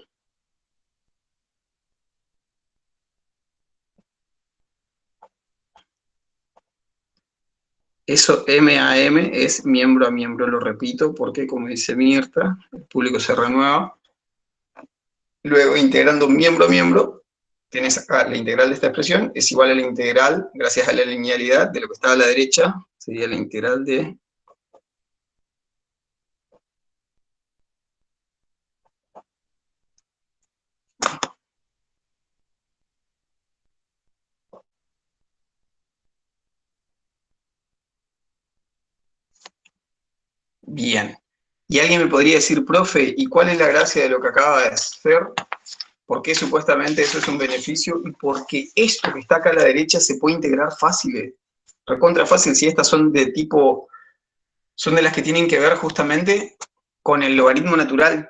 Eso M a M es miembro a miembro, lo repito, porque como dice Mirta, el público se renueva. Luego, integrando miembro a miembro, tienes acá la integral de esta expresión, es igual a la integral, gracias a la linealidad de lo que está a la derecha, sería la integral de... Bien. Y alguien me podría decir, profe, ¿y cuál es la gracia de lo que acaba de hacer? ¿Por qué supuestamente eso es un beneficio? Y porque esto que está acá a la derecha se puede integrar fácil, recontra fácil, si estas son de tipo, son de las que tienen que ver justamente con el logaritmo natural.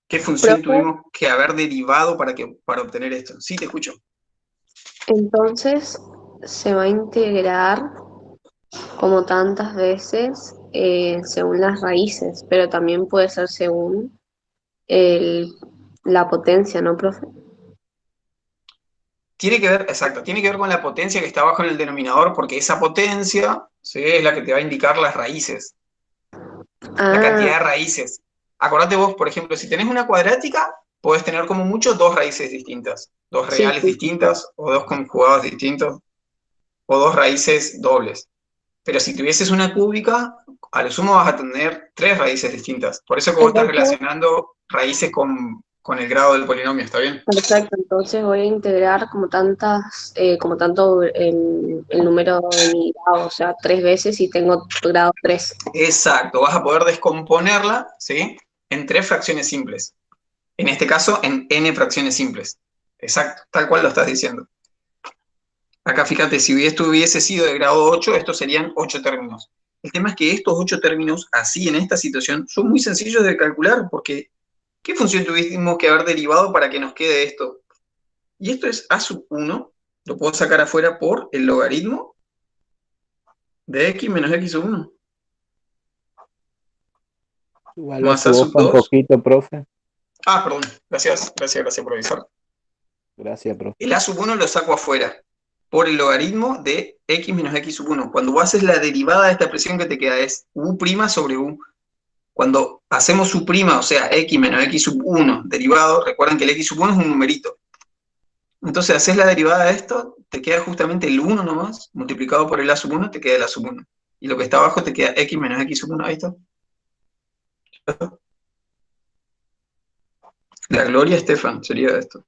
¿Qué función Profe, tuvimos que haber derivado para obtener esto? Sí, te escucho. entonces se va a integrar como tantas veces según las raíces, pero también puede ser según la potencia, ¿no, profe? Tiene que ver, exacto, tiene que ver con la potencia que está abajo en el denominador, porque esa potencia, ¿sí?, es la que te va a indicar las raíces, la Ah, cantidad de raíces. Acordate vos, por ejemplo, si tenés una cuadrática, podés tener como mucho dos raíces distintas, dos Sí, reales sí. distintas, o dos conjugados distintos, o dos raíces dobles. Pero si tuvieses una cúbica, a lo sumo vas a tener tres raíces distintas. Por eso que vos estás Entonces, relacionando raíces con el grado del polinomio, ¿está bien? perfecto, entonces voy a integrar como tanto el número de mi grado, o sea, 3 veces y tengo grado 3. Exacto, vas a poder descomponerla, ¿sí? En tres fracciones simples. En este caso, en n fracciones simples. Exacto, tal cual lo estás diciendo. Acá fíjate, si esto hubiese sido de grado 8, estos serían 8 términos. El tema es que estos 8 términos, así en esta situación, son muy sencillos de calcular, porque ¿qué función tuvimos que haber derivado para que nos quede esto? Y esto es a sub 1, lo puedo sacar afuera por el logaritmo de x menos x sub 1, Igual lo más a subo sub un 2. poquito, profe. Ah, perdón, gracias por avisar. Gracias, profe. El a sub 1 lo saco afuera, por el logaritmo de x menos x sub 1. Cuando vos haces la derivada de esta expresión que te queda es u' sobre u. Cuando hacemos su prima, o sea, x menos x sub 1 derivado, recuerden que el x sub 1 es un numerito. Entonces haces la derivada de esto, te queda justamente el 1 nomás, multiplicado por el a sub 1, te queda el a sub 1. Y lo que está abajo te queda x menos x sub 1, ahí está. La Gloria Estefan sería esto.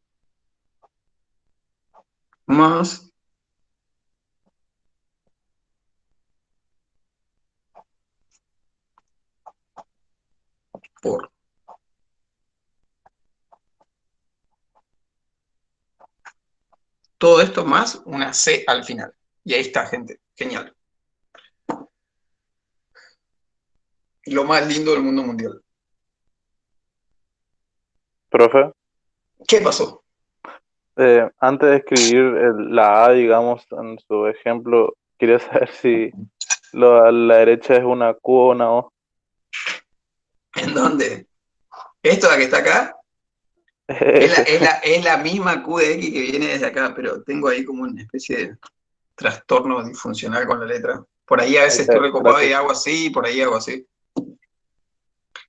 Más por. Todo esto más una C al final. Y ahí está, gente. Genial. Lo más lindo del mundo mundial. Profe, ¿Qué pasó? antes de escribir la A, digamos, en su ejemplo, quería saber si lo a la derecha es una Q o una O. ¿En dónde? Esto de que está acá es la misma Q de X que viene desde acá, pero tengo ahí como una especie de trastorno disfuncional con la letra. Por ahí a veces estoy recopado y Gracias. hago así, y por ahí hago así.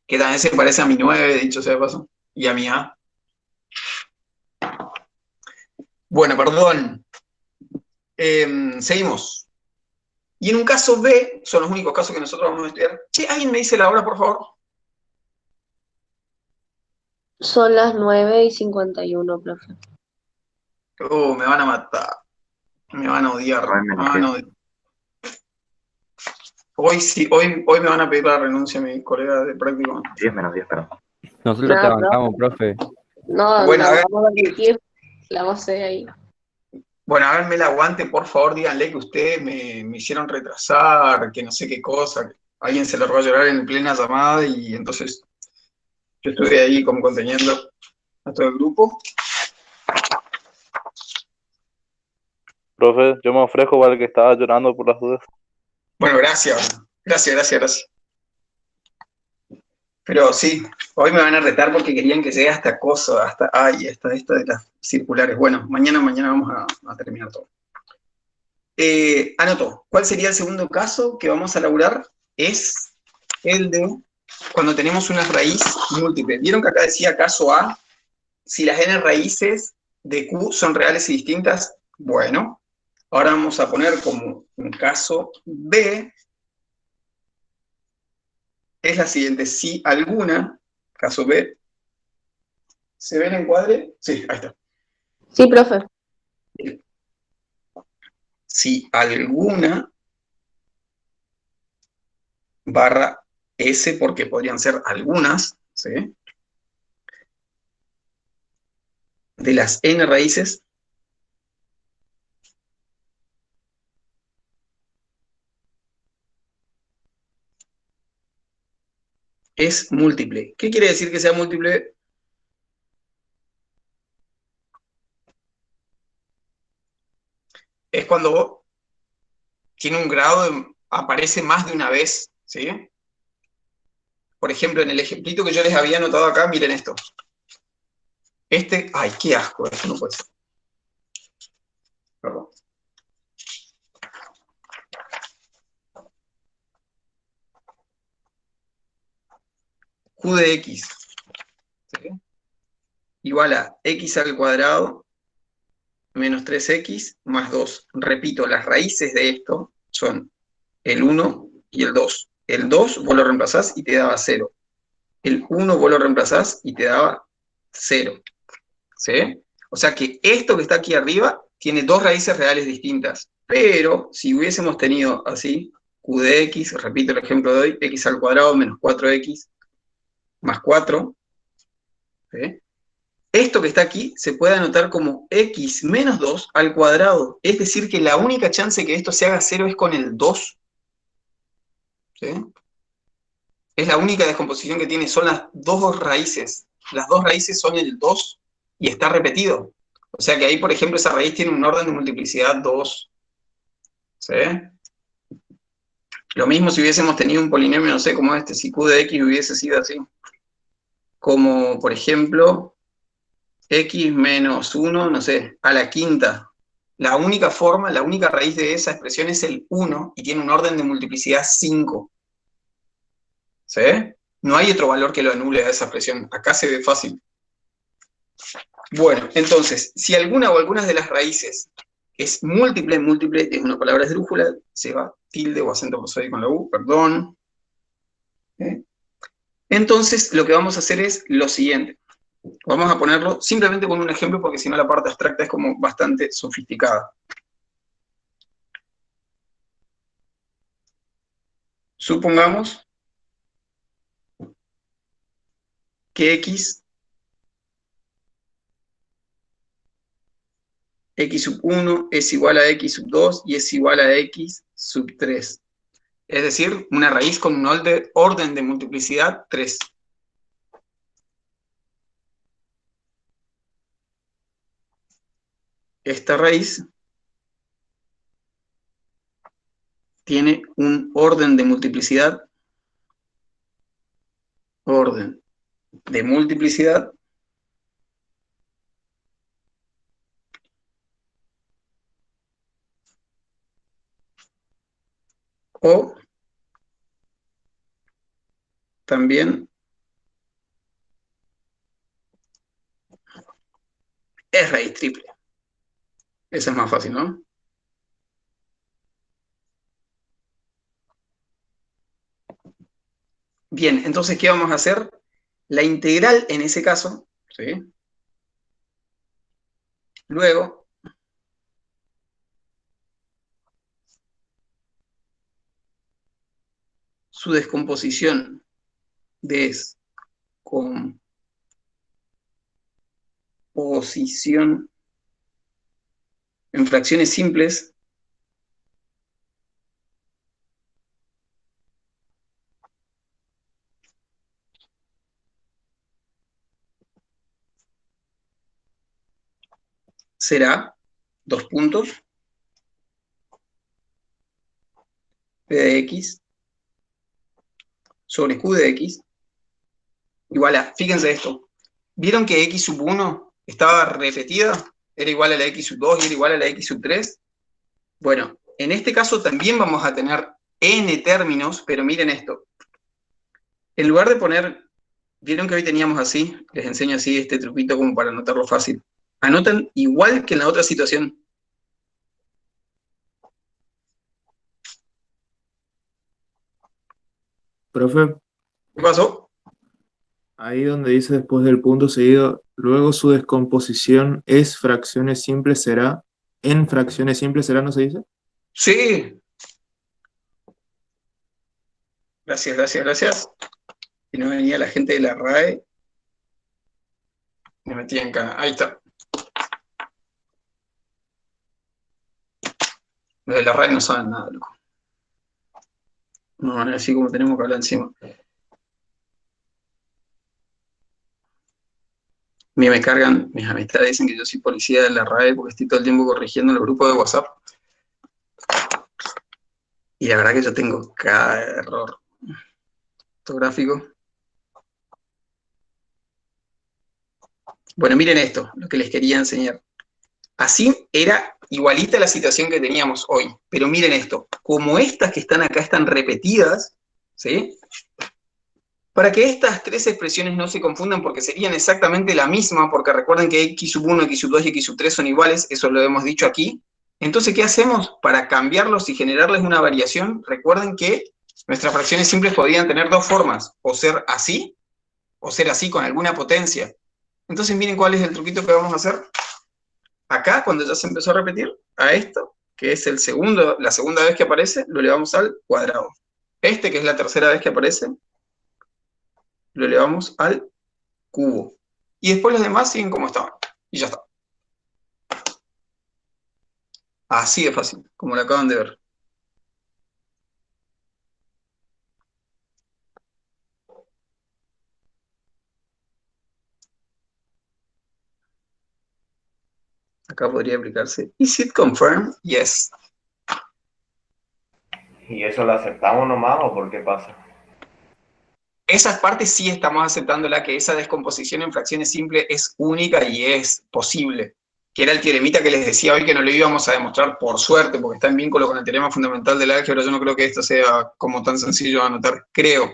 Que también se parece a mi 9, dicho sea de paso, y a mi A. Bueno, perdón. Seguimos. Y en un caso B, son los únicos casos que nosotros vamos a estudiar. Che, ¿alguien me dice la hora, por favor? Son las 9:51, profe. Me van a matar. Me van a odiar. Me van a odiar. Hoy sí, hoy me van a pedir la renuncia a mi colega de práctico. 10 menos 10, perdón. Nosotros te Nada, bancamos, profe. No, Bueno, no a ver. vamos a dirigir la base ahí. Bueno, háganme el aguante, por favor, díganle que ustedes me hicieron retrasar, que no sé qué cosa, que alguien se largó a llorar en plena llamada y entonces yo estuve ahí como conteniendo a todo el grupo. Profe, yo me ofrezco para el que estaba llorando por las dudas. Bueno, gracias. Pero sí, hoy me van a retar porque querían que llegue hasta cosa, hasta esta de las circulares. Bueno, mañana vamos a terminar todo. Anoto, ¿cuál sería el segundo caso que vamos a laburar? Es el de cuando tenemos una raíz múltiple. ¿Vieron que acá decía caso A? Si las n raíces de Q son reales y distintas, bueno, ahora vamos a poner como un caso B, es la siguiente, si alguna, caso B, ¿se ve en encuadre? Sí, ahí está. Sí, profe. Si alguna barra S, porque podrían ser algunas, ¿sí? De las n raíces es múltiple. ¿Qué quiere decir que sea múltiple? Es cuando tiene un grado, aparece más de una vez, ¿sí? Por ejemplo, en el ejemplito que yo les había anotado acá, miren esto. Ay, qué asco, esto no puede ser. Perdón. Q de X. ¿Sí? igual a x al cuadrado menos 3x más 2. Repito, las raíces de esto son el 1 y el 2. El 2 vos lo reemplazás y te daba 0. El 1 vos lo reemplazás y te daba 0. ¿Sí? O sea que esto que está aquí arriba tiene dos raíces reales distintas. Pero si hubiésemos tenido así, q de x, repito el ejemplo de hoy, x al cuadrado menos 4x más 4, ¿sí? Esto que está aquí se puede anotar como x menos 2 al cuadrado. Es decir, que la única chance que esto se haga 0 es con el 2. ¿Sí? Es la única descomposición que tiene, son las dos raíces. Las dos raíces son el 2 y está repetido. O sea que ahí, por ejemplo, esa raíz tiene un orden de multiplicidad 2. ¿Sí? Lo mismo si hubiésemos tenido un polinomio, no sé, como este, si q de x hubiese sido así. Como, por ejemplo, x menos 1, no sé, a la quinta. La única forma, la única raíz de esa expresión es el 1 y tiene un orden de multiplicidad 5. ¿Sí? No hay otro valor que lo anule a esa expresión. Acá se ve fácil. Bueno, entonces, si alguna o algunas de las raíces es múltiple, es una palabra esdrújula, se va tilde o acento prosódico con la U, perdón. Entonces, lo que vamos a hacer es lo siguiente. Vamos a ponerlo simplemente con un ejemplo, porque si no la parte abstracta es como bastante sofisticada. Supongamos que x sub 1 es igual a x sub 2 y es igual a x sub 3. Es decir, una raíz con un orden de multiplicidad 3. Esta raíz tiene un orden de multiplicidad, o también es raíz triple. Esa es más fácil, ¿no? Bien, entonces, ¿qué vamos a hacer? La integral en ese caso, ¿sí? Luego, su descomposición descomposición en fracciones simples será, dos puntos, p de x sobre q de x igual a, fíjense esto, ¿vieron que x sub 1 estaba repetida? Era igual a la x sub 2 y era igual a la x sub 3. Bueno, en este caso también vamos a tener n términos, pero miren esto. En lugar de poner, ¿vieron que hoy teníamos así? Les enseño así este truquito como para anotarlo fácil. Anotan igual que en la otra situación. Profe, ¿Qué pasó? ahí donde dice después del punto seguido, luego su descomposición es fracciones simples será, en fracciones simples será, ¿no se dice? Sí. Gracias, gracias, gracias. Y no venía la gente de la RAE. Me metí en cana. Ahí está. Los de la RAE no saben nada, loco. No, así como tenemos que hablar encima. Me cargan, mis amistades dicen que yo soy policía de la RAE porque estoy todo el tiempo corrigiendo los grupos de WhatsApp. Y la verdad que yo tengo cada error ortográfico. Bueno, miren esto, lo que les quería enseñar. Así era igualita la situación que teníamos hoy. Pero miren esto, como estas que están acá están repetidas, ¿sí? Para que estas tres expresiones no se confundan, porque serían exactamente la misma, porque recuerden que x sub 1, x sub 2 y x sub 3 son iguales, eso lo hemos dicho aquí. Entonces, ¿qué hacemos? Para cambiarlos y generarles una variación, recuerden que nuestras fracciones simples podrían tener dos formas, o ser así con alguna potencia. Entonces, miren cuál es el truquito que vamos a hacer. Acá, cuando ya se empezó a repetir, a esto, que es la segunda vez que aparece, lo elevamos al cuadrado. Este, que es la tercera vez que aparece, lo elevamos al cubo. Y después los demás siguen como estaban. Y ya está. Así de fácil, como lo acaban de ver. Acá podría aplicarse. ¿Is it confirmed? Yes. ¿Y eso lo aceptamos nomás o por qué pasa? Esas partes sí estamos aceptándola, que esa descomposición en fracciones simples es única y es posible. Que era el teoremita que les decía hoy que no lo íbamos a demostrar por suerte, porque está en vínculo con el teorema fundamental del álgebra. Yo no creo que esto sea como tan sencillo de anotar. Creo,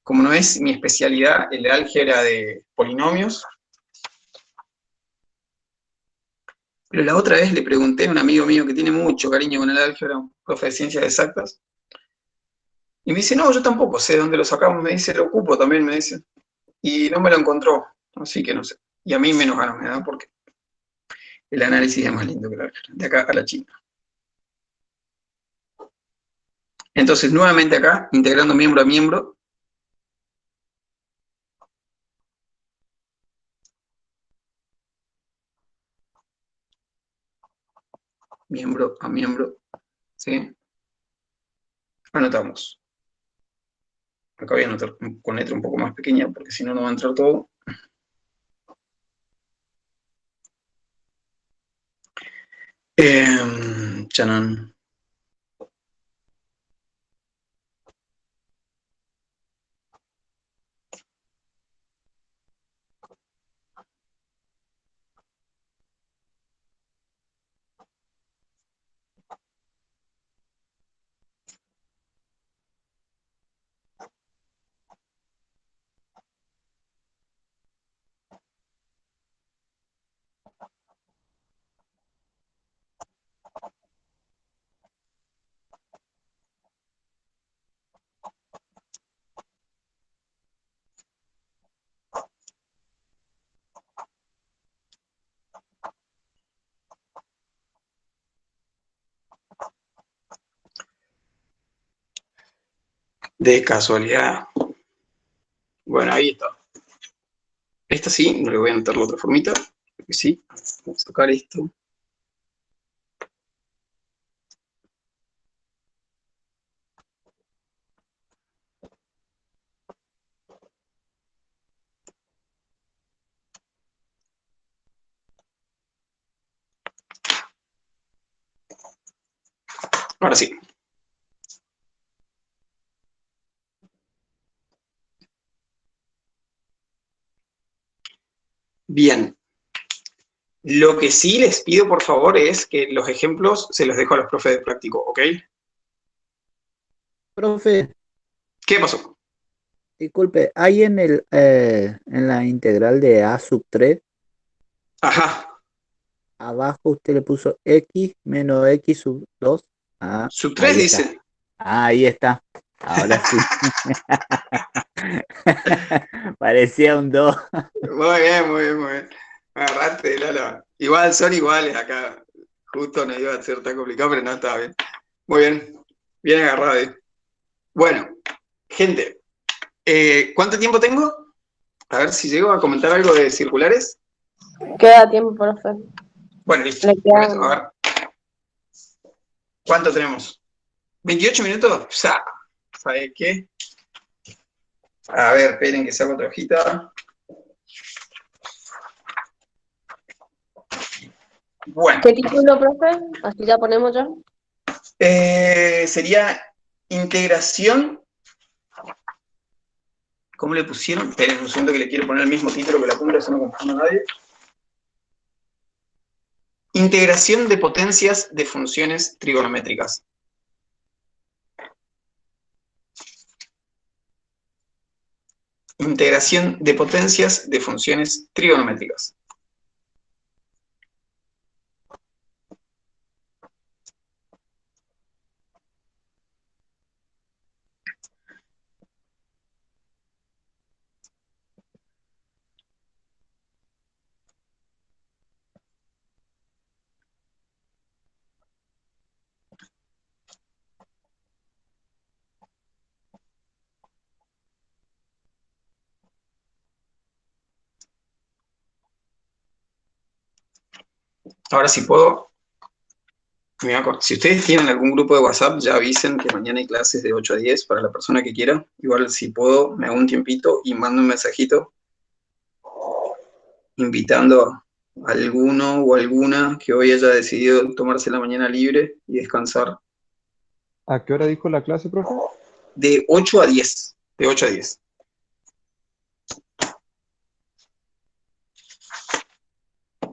como no es mi especialidad el álgebra de polinomios. Pero la otra vez le pregunté a un amigo mío que tiene mucho cariño con el álgebra, un profe de ciencias exactas, y me dice, no, yo tampoco sé de dónde lo sacamos, me dice, lo ocupo también, me dice, y no me lo encontró, así que no sé. Y a mí menos ganas me da porque el análisis es más lindo que el álgebra, de acá a la China. Entonces, nuevamente acá, integrando miembro a miembro, miembro a miembro, ¿sí? Anotamos. Acá voy a anotar con letra un poco más pequeña, porque si no, no va a entrar todo. Chanán. De casualidad. Bueno, ahí está. Esta sí, no le voy a anotar la otra formita, porque sí, vamos a sacar esto. Ahora sí. Bien. Lo que sí les pido, por favor, es que los ejemplos se los dejo a los profes de práctico, ¿ok? Profe, ¿Qué pasó? disculpe, hay en la integral de a sub 3, Ajá. abajo usted le puso x menos x sub 2. Ah, Sub 3 ahí está. dice. Ah, ahí está. Ahora sí. Parecía un 2. Muy bien, muy bien, muy bien. Agarraste, Lala. Igual, son iguales acá. Justo no iba a ser tan complicado, pero no estaba bien. Muy bien. Bien agarrado ahí. Bueno, gente. ¿Cuánto tiempo tengo? A ver si llego a comentar algo de circulares. Queda tiempo, profe. Bueno, listo. Le Por eso, quedan- a ver. ¿Cuánto tenemos? ¿28 minutos? ¿Sabes qué? A ver, esperen que saco otra hojita. Bueno. ¿Qué título, profe? Así ya ponemos ya. Sería integración. ¿Cómo le pusieron? Esperen un segundo que le quiero poner el mismo título que la cumbre, eso no confunda a nadie. Integración de potencias de funciones trigonométricas. integración de potencias de funciones trigonométricas. Ahora si puedo, si ustedes tienen algún grupo de WhatsApp, ya avisen que mañana hay clases de 8 a 10 para la persona que quiera. Igual si puedo, me hago un tiempito y mando un mensajito invitando a alguno o alguna que hoy haya decidido tomarse la mañana libre y descansar. ¿A qué hora dijo la clase, profe? De 8 a 10. De 8 a 10.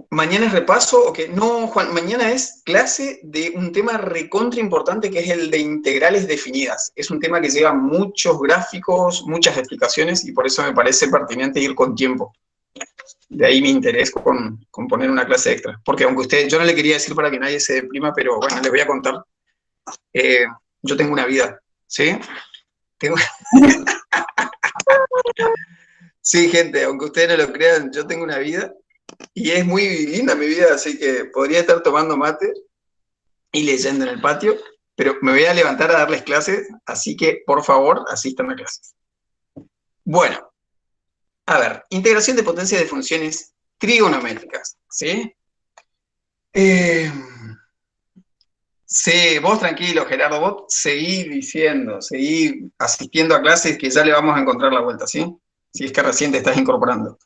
¿Mañana es repaso o qué? No, Juan, mañana es clase de un tema recontra importante que es el de integrales definidas. Es un tema que lleva muchos gráficos, muchas explicaciones y por eso me parece pertinente ir con tiempo. De ahí mi interés con poner una clase extra. Porque aunque yo no le quería decir para que nadie se deprima, pero bueno, les voy a contar. Yo tengo una vida, ¿sí? Sí, gente, aunque ustedes no lo crean, yo tengo una vida. Y es muy linda mi vida, así que podría estar tomando mate y leyendo en el patio, pero me voy a levantar a darles clases, así que por favor asistan a clases. Bueno, a ver, integración de potencia de funciones trigonométricas, ¿sí? Sí, vos tranquilo, Gerardo, vos seguí diciendo, seguí asistiendo a clases que ya le vamos a encontrar la vuelta, ¿sí? Si es que recién te estás incorporando.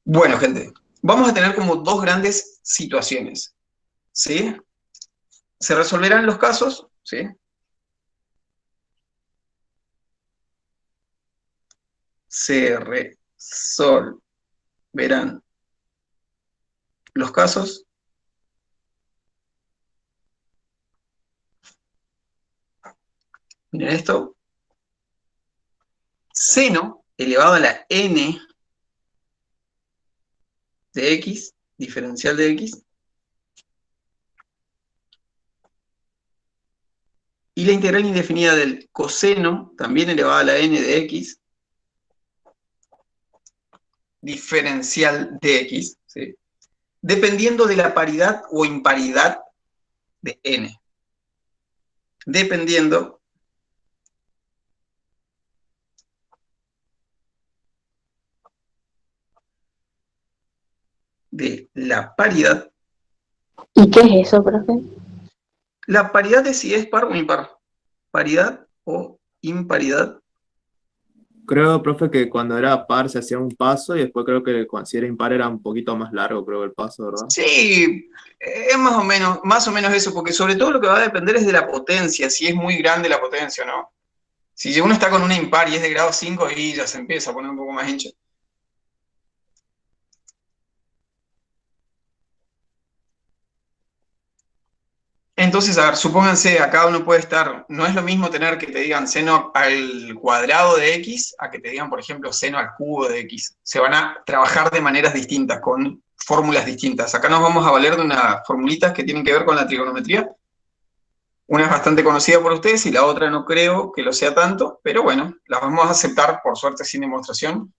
Bueno, gente, vamos a tener como dos grandes situaciones, ¿sí? Se resolverán los casos, ¿sí? Se resolverán los casos. Miren esto. Seno elevado a la n de x, diferencial de x, y la integral indefinida del coseno, también elevada a la n de x, diferencial de x, ¿sí? Dependiendo de la paridad o imparidad de n. Dependiendo de la paridad. ¿Y qué es eso, profe? La paridad es si es par o impar. Paridad o imparidad. Creo, profe, que cuando era par se hacía un paso y después creo que si era impar era un poquito más largo, creo, el paso, ¿verdad? Sí, es más o menos eso, porque sobre todo lo que va a depender es de la potencia, si es muy grande la potencia o no. Si uno está con una impar y es de grado 5, ahí ya se empieza a poner un poco más hincha. Entonces, a ver, supónganse, acá uno puede estar, no es lo mismo tener que te digan seno al cuadrado de x, a que te digan, por ejemplo, seno al cubo de x. Se van a trabajar de maneras distintas, con fórmulas distintas. Acá nos vamos a valer de unas formulitas que tienen que ver con la trigonometría. Una es bastante conocida por ustedes y la otra no creo que lo sea tanto, pero bueno, las vamos a aceptar, por suerte, sin demostración,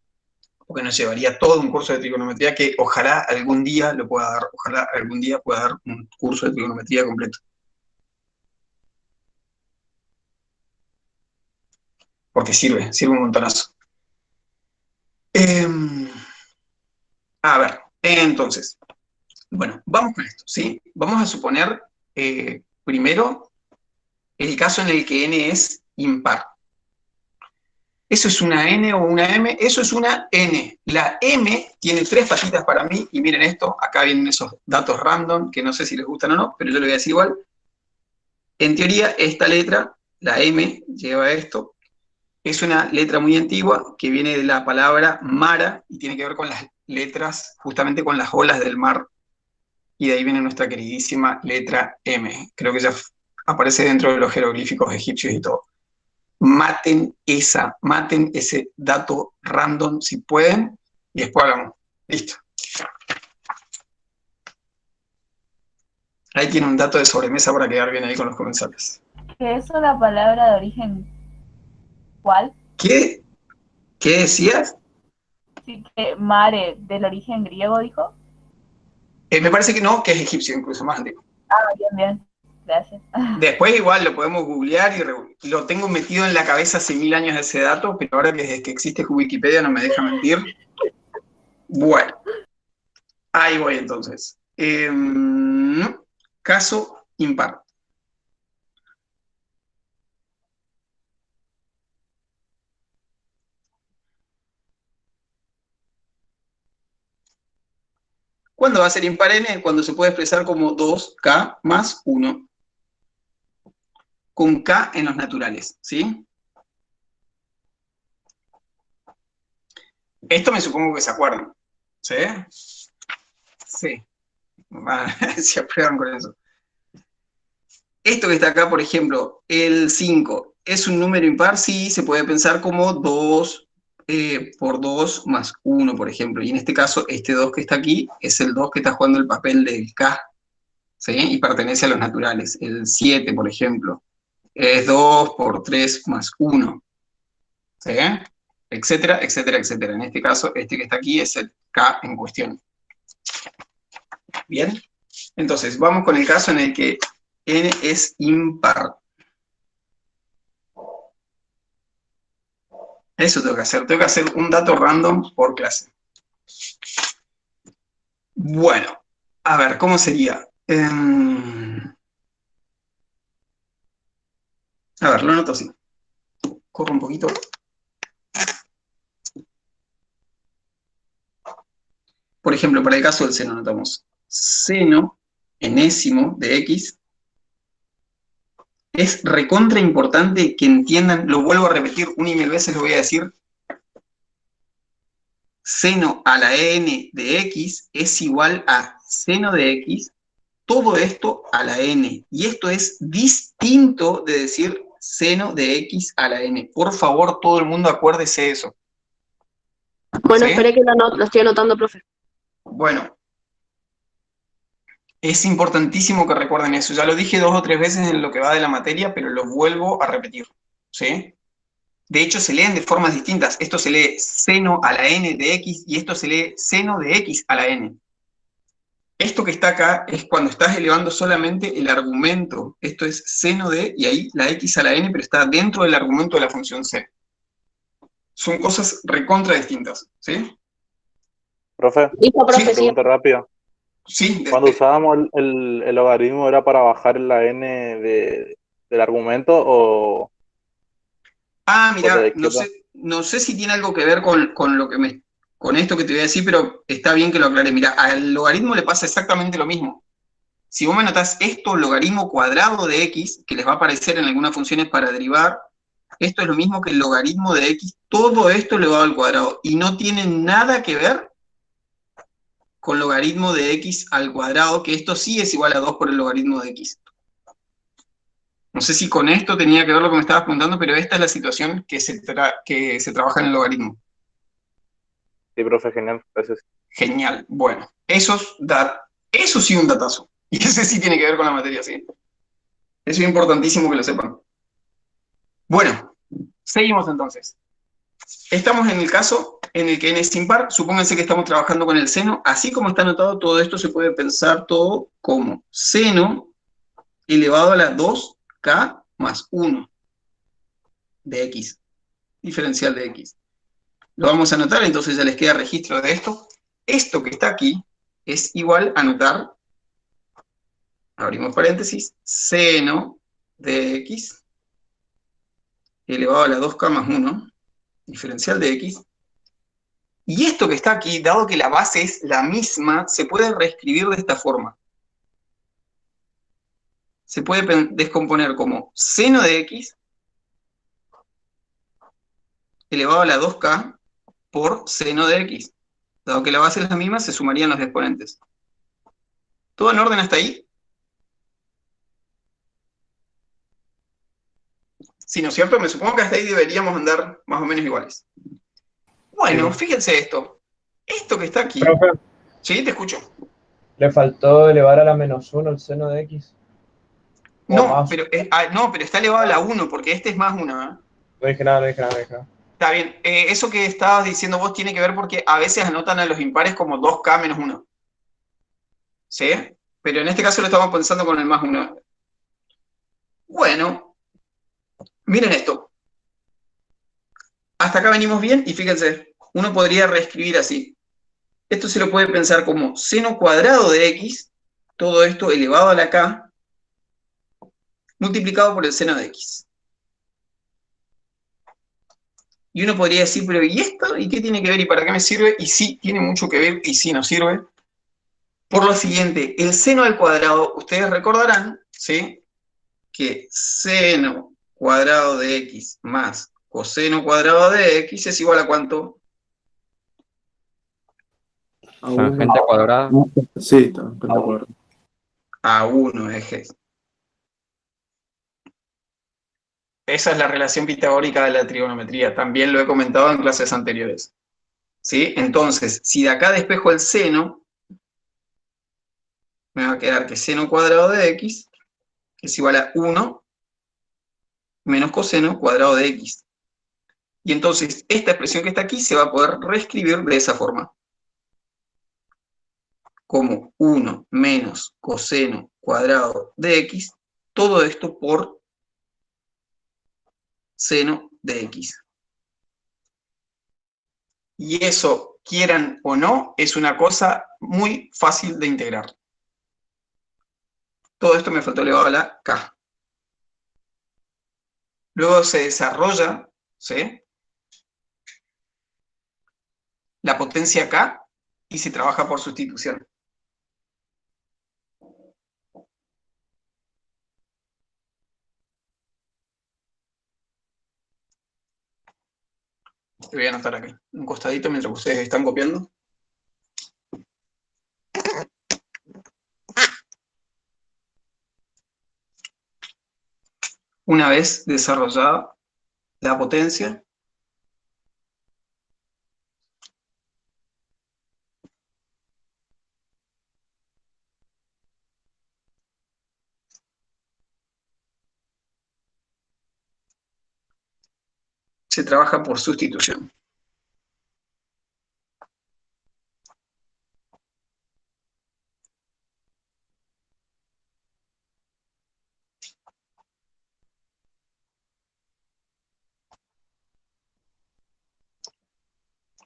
porque nos llevaría todo un curso de trigonometría que ojalá algún día lo pueda dar, ojalá algún día pueda dar un curso de trigonometría completo. Porque sirve un montonazo. A ver, entonces, bueno, vamos con esto, ¿sí? Vamos a suponer primero el caso en el que n es impar. ¿Eso es una n o una m? Eso es una n. La m tiene 3 patitas para mí, y miren esto, acá vienen esos datos random, que no sé si les gustan o no, pero yo les voy a decir igual. En teoría, esta letra, la m, lleva esto. Es una letra muy antigua que viene de la palabra mara y tiene que ver con las letras, justamente con las olas del mar. Y de ahí viene nuestra queridísima letra M. Creo que ya aparece dentro de los jeroglíficos egipcios y todo. Maten ese dato random si pueden, y después hablamos. Listo. Ahí tiene un dato de sobremesa para quedar bien ahí con los comensales. ¿Qué es una palabra de origen cuál? ¿Qué decías? Sí, que mare, del origen griego, dijo. Me parece que no, que es egipcio, incluso más antiguo. Ah, bien, bien. Gracias. Después igual lo podemos googlear y lo tengo metido en la cabeza hace 1000 años ese dato, pero ahora que existe Wikipedia no me deja mentir. Bueno, ahí voy entonces. Caso impar. ¿Cuándo va a ser impar n? Cuando se puede expresar como 2k más 1. Con k en los naturales, ¿sí? Esto me supongo que se acuerdan, ¿sí? Sí. Se aprueban con eso. Esto que está acá, por ejemplo, el 5, ¿es un número impar? Sí, se puede pensar como 2 por 2 más 1, por ejemplo. Y en este caso, este 2 que está aquí es el 2 que está jugando el papel del K, ¿sí? Y pertenece a los naturales. El 7, por ejemplo, es 2 por 3 más 1, ¿sí? Etcétera, etcétera, etcétera. En este caso, este que está aquí es el K en cuestión. Bien, entonces vamos con el caso en el que n es impar. Eso tengo que hacer un dato random por clase. Bueno, a ver, ¿cómo sería? A ver, lo anoto así. Corro un poquito. Por ejemplo, para el caso del seno, anotamos seno enésimo de x. Es recontra importante que entiendan, lo vuelvo a repetir una y mil veces, lo voy a decir. Seno a la n de x es igual a seno de x, todo esto a la n. Y esto es distinto de decir seno de x a la n. Por favor, todo el mundo acuérdese de eso. Bueno, ¿Sí? esperé que lo estoy anotando, profe. Bueno, es importantísimo que recuerden eso. Ya lo dije 2 o 3 veces en lo que va de la materia, pero lo vuelvo a repetir. ¿Sí? De hecho, se leen de formas distintas. Esto se lee seno a la n de x y esto se lee seno de x a la n. Esto que está acá es cuando estás elevando solamente el argumento. Esto es seno de, y ahí la x a la n, pero está dentro del argumento de la función c. Son cosas recontra distintas, ¿sí? Profe, Listo, profe, una sí. pregunta rápida. Sí. Cuando usábamos el logaritmo, ¿era para bajar la n del argumento o Ah, de la mira, izquierda? no sé si tiene algo que ver con lo que con esto que te voy a decir, pero está bien que lo aclare. Mira, al logaritmo le pasa exactamente lo mismo. Si vos me notás esto, logaritmo cuadrado de x, que les va a aparecer en algunas funciones para derivar, esto es lo mismo que el logaritmo de x, todo esto elevado al cuadrado, y no tiene nada que ver con logaritmo de x al cuadrado, que esto sí es igual a 2 por el logaritmo de x. No sé si con esto tenía que ver lo que me estabas preguntando, pero esta es la situación que se trabaja en el logaritmo. Sí, profe, genial, gracias. Genial. Bueno, eso sí un datazo. Y ese sí tiene que ver con la materia, ¿sí? Eso es importantísimo que lo sepan. Bueno, seguimos entonces. Estamos en el caso en el que n es impar. Supónganse que estamos trabajando con el seno. Así como está anotado, todo esto se puede pensar todo como seno elevado a la 2k más 1 de x, diferencial de x. Lo vamos a anotar, entonces ya les queda registro de esto. Esto que está aquí es igual a anotar, abrimos paréntesis, seno de x elevado a la 2k más 1, diferencial de x. Y esto que está aquí, dado que la base es la misma, se puede reescribir de esta forma. Se puede descomponer como seno de x elevado a la 2k por seno de x. Dado que la base es la misma, se sumarían los exponentes. ¿Todo en orden hasta ahí? Sí, ¿no es cierto? Me supongo que hasta ahí deberíamos andar más o menos iguales. Bueno, fíjense esto. Esto que está aquí. Profe, ¿Sí? ¿Te escucho? le faltó elevar a la -1 el seno de X. O No, más. pero, no, pero está elevado a la 1, porque este es más 1. ¿Eh? No dije nada, no dije nada, no dije nada. Está bien. Eso que estabas diciendo vos tiene que ver porque a veces anotan a los impares como 2K menos 1. ¿Sí? Pero en este caso lo estamos pensando con el más 1. Bueno, miren esto. Hasta acá venimos bien y fíjense, uno podría reescribir así. Esto se lo puede pensar como seno cuadrado de X, todo esto elevado a la K, multiplicado por el seno de X. Y uno podría decir, pero ¿y esto? ¿Y qué tiene que ver? ¿Y para qué me sirve? Y sí, tiene mucho que ver y sí nos sirve. Por lo siguiente, el seno al cuadrado, ustedes recordarán, ¿sí? Que seno cuadrado de X más coseno cuadrado de X es igual a ¿cuánto? Tangente cuadrada. Sí, tangente cuadrada. A 1 ejes. Esa es la relación pitagórica de la trigonometría. También lo he comentado en clases anteriores. ¿Sí? Entonces, si de acá despejo el seno, me va a quedar que seno cuadrado de X es igual a 1 menos coseno cuadrado de X. Y entonces, esta expresión que está aquí se va a poder reescribir de esa forma. Como 1 menos coseno cuadrado de X, todo esto por seno de X. Y eso, quieran o no, es una cosa muy fácil de integrar. Todo esto me faltó elevado a la K. Luego se desarrolla, ¿sí?, la potencia K y se trabaja por sustitución. Te voy a anotar aquí, un costadito mientras ustedes están copiando. Una vez desarrollada la potencia, se trabaja por sustitución.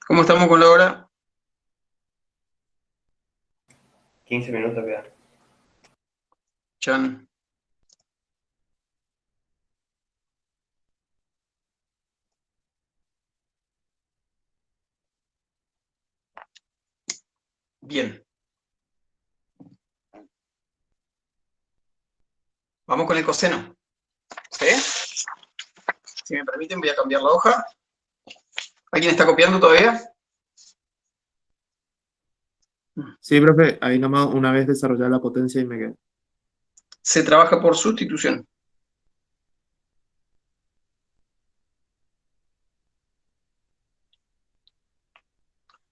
¿Cómo estamos con la hora? 15 minutos quedan. Chan. Bien. Vamos con el coseno. ¿Sí? Si me permiten, voy a cambiar la hoja. ¿Alguien está copiando todavía? Sí, profe, ahí nomás una vez desarrollada la potencia y me quedo. Se trabaja por sustitución.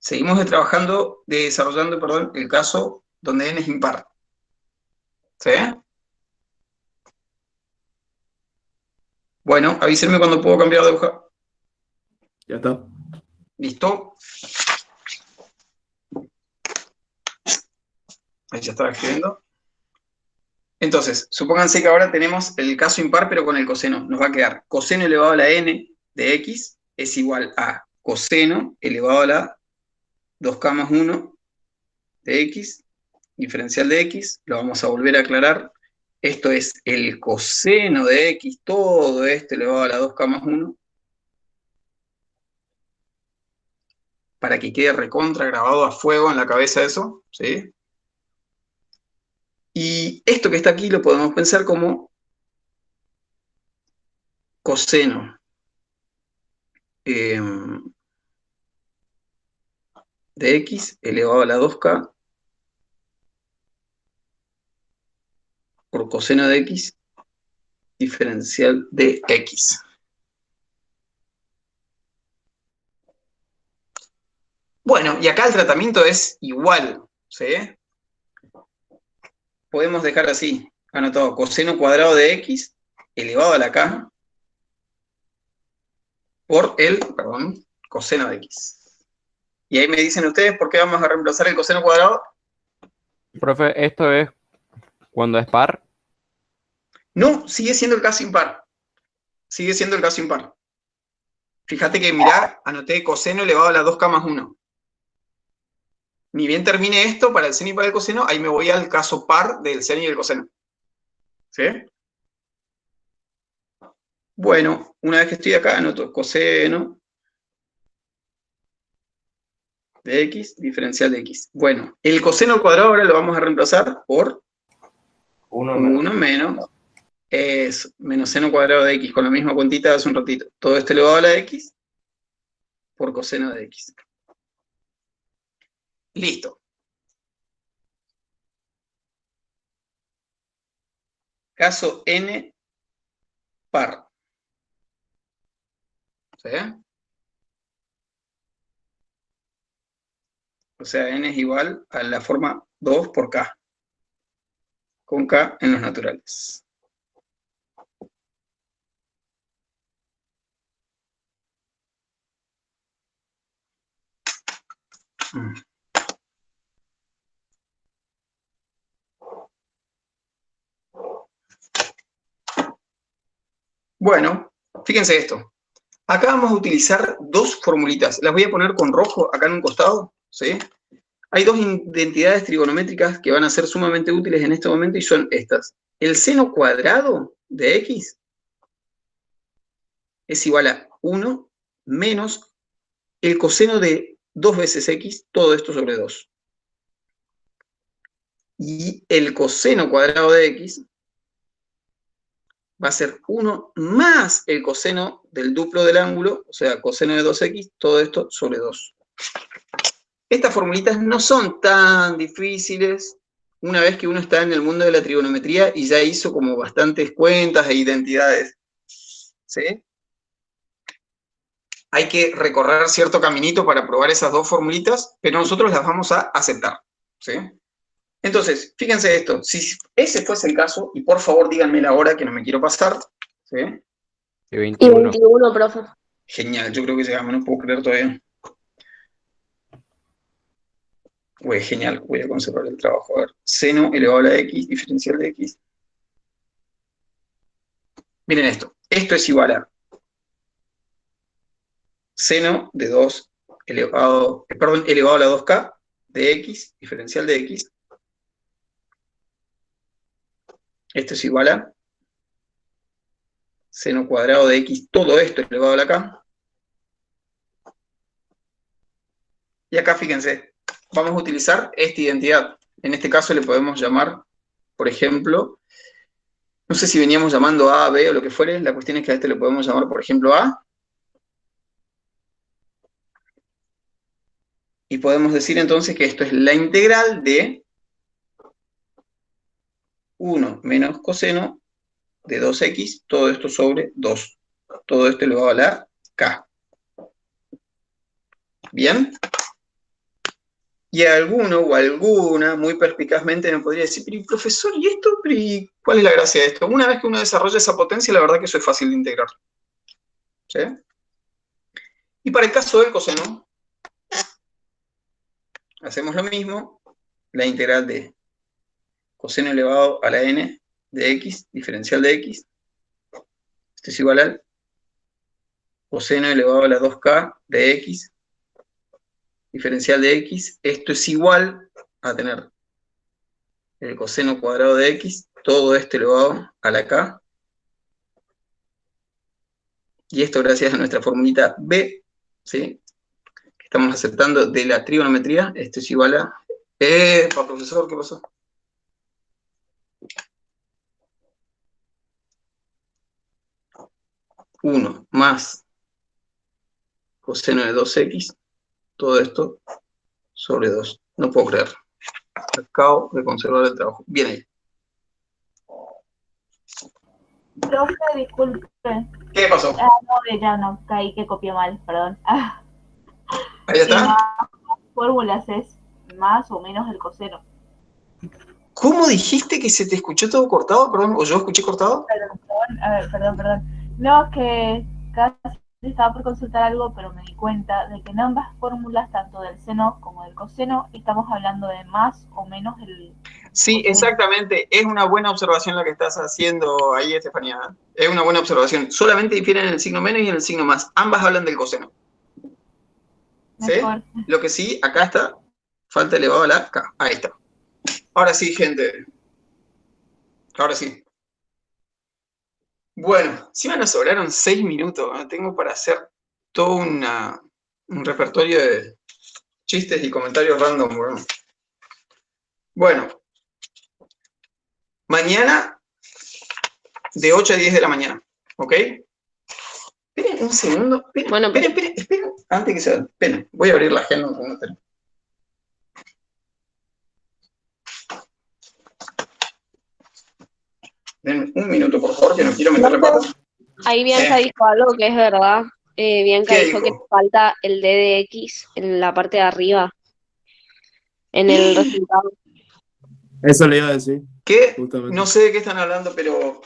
Seguimos desarrollando, perdón, el caso donde n es impar. ¿Sí? Bueno, avísenme cuando puedo cambiar de hoja. Ya está. ¿Listo? Ahí ya estaba escribiendo. Entonces, supónganse que ahora tenemos el caso impar, pero con el coseno. Nos va a quedar coseno elevado a la n de x es igual a coseno elevado a la 2k más 1 de x, diferencial de x. Lo vamos a volver a aclarar. Esto es el coseno de x, todo esto elevado a la 2k más 1. Para que quede recontra grabado a fuego en la cabeza eso, ¿sí? Y esto que está aquí lo podemos pensar como coseno de x elevado a la 2k por coseno de x diferencial de x. Bueno, y acá el tratamiento es igual, ¿sí? Podemos dejar así, anotado, coseno cuadrado de x elevado a la k por el, perdón, coseno de x. Y ahí me dicen ustedes por qué vamos a reemplazar el coseno cuadrado. Profe, ¿esto es cuando es par? No, sigue siendo el caso impar. Sigue siendo el caso impar. Fíjate que, mirá, anoté coseno elevado a la 2k más 1. Ni bien termine esto, para el seno y para el coseno, ahí me voy al caso par del seno y el coseno. ¿Sí? Bueno, una vez que estoy acá, anoto coseno de x, diferencial de x. Bueno, el coseno al cuadrado ahora lo vamos a reemplazar por 1 menos es menos seno cuadrado de x, con la misma cuentita de hace un ratito. Todo esto elevado a la x por coseno de x. Listo. Caso n par. ¿Sí? O sea, n es igual a la forma 2 por k. Con k en los naturales. Bueno, fíjense esto. Acá vamos a utilizar dos formulitas. Las voy a poner con rojo acá en un costado, ¿sí? Hay dos identidades trigonométricas que van a ser sumamente útiles en este momento y son estas. El seno cuadrado de x es igual a 1 menos el coseno de 2 veces x, todo esto sobre 2. Y el coseno cuadrado de x va a ser 1 más el coseno del duplo del ángulo, o sea, coseno de 2x, todo esto sobre 2. Estas formulitas no son tan difíciles una vez que uno está en el mundo de la trigonometría y ya hizo como bastantes cuentas e identidades. ¿Sí? Hay que recorrer cierto caminito para probar esas dos formulitas, pero nosotros las vamos a aceptar. ¿Sí? Entonces, fíjense esto, si ese fuese el caso, y por favor díganme la hora que no me quiero pasar, ¿sí? Y Y 21. 21, profe. Genial, yo creo que llegamos, no puedo creer todavía. Uy, genial, voy a conservar el trabajo. A ver, seno elevado a la x, diferencial de x. Miren esto, esto es igual a seno de 2 elevado, elevado a la 2k de x, diferencial de x. Esto es igual a seno cuadrado de x, todo esto elevado a la k. Y acá fíjense, vamos a utilizar esta identidad. En este caso le podemos llamar, por ejemplo, no sé si veníamos llamando A, B o lo que fuere, la cuestión es que a este le podemos llamar, por ejemplo, A. Y podemos decir entonces que esto es la integral de 1 menos coseno de 2x, todo esto sobre 2. Todo esto elevado a la k. ¿Bien? Y alguno o alguna, muy perspicazmente, me podría decir, pero profesor, ¿y esto? ¿Pero y cuál es la gracia de esto? Una vez que uno desarrolla esa potencia, la verdad que eso es fácil de integrar. ¿Sí? Y para el caso del coseno, hacemos lo mismo, la integral de coseno elevado a la n de x, diferencial de x, esto es igual al coseno elevado a la 2k de x, diferencial de x, esto es igual a tener el coseno cuadrado de x, todo esto elevado a la k, y esto gracias a nuestra formulita b, ¿sí? Que estamos aceptando de la trigonometría, esto es igual a... profesor, ¿qué pasó? Uno más coseno de 2x, todo esto sobre 2. No puedo creer. Acabo de conservar el trabajo. Bien ahí. Profe, disculpe. ¿Qué pasó? No, ya no, caí que copié mal, perdón. Ahí está. fórmulas es más o menos el coseno. ¿Cómo dijiste que se te escuchó todo cortado? Perdón, ¿o yo escuché cortado? Perdón. No, es que casi estaba por consultar algo, pero me di cuenta de que en ambas fórmulas, tanto del seno como del coseno, estamos hablando de más o menos el Sí, coseno. exactamente. Es una buena observación la que estás haciendo ahí, Estefanía. Es una buena observación. Solamente difieren en el signo menos y en el signo más. Ambas hablan del coseno. ¿Sí? Mejor. Lo que sí, acá está, falta elevado a la K. Ahí está. Ahora sí, gente. Ahora sí. Bueno, sí me nos sobraron 6 minutos. ¿No? Tengo para hacer todo un repertorio de chistes y comentarios random. Bueno, mañana de 8 a 10 de la mañana. ¿Ok? Esperen un segundo. Esperen. Antes que se... Esperen, voy a abrir la agenda un segundo. Den un minuto, por favor, que no quiero meterle pata. Ahí Bianca dijo algo que es verdad. Bianca ¿Qué dijo que dijo? falta el D de X en la parte de arriba, en el resultado. Eso le iba a decir. ¿Qué? Justamente. No sé de qué están hablando, pero...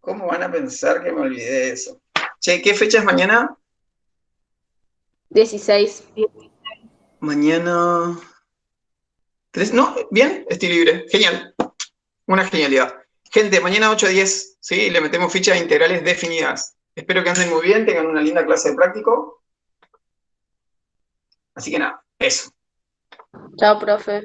¿Cómo van a pensar que me olvidé de eso? Che, ¿qué fecha es mañana? 16. Mañana... No, bien, estoy libre. Genial. Una genialidad. Gente, mañana 8 a 10, ¿sí? Le metemos fichas integrales definidas. Espero que anden muy bien, tengan una linda clase de práctico. Así que nada, eso. Chao, profe.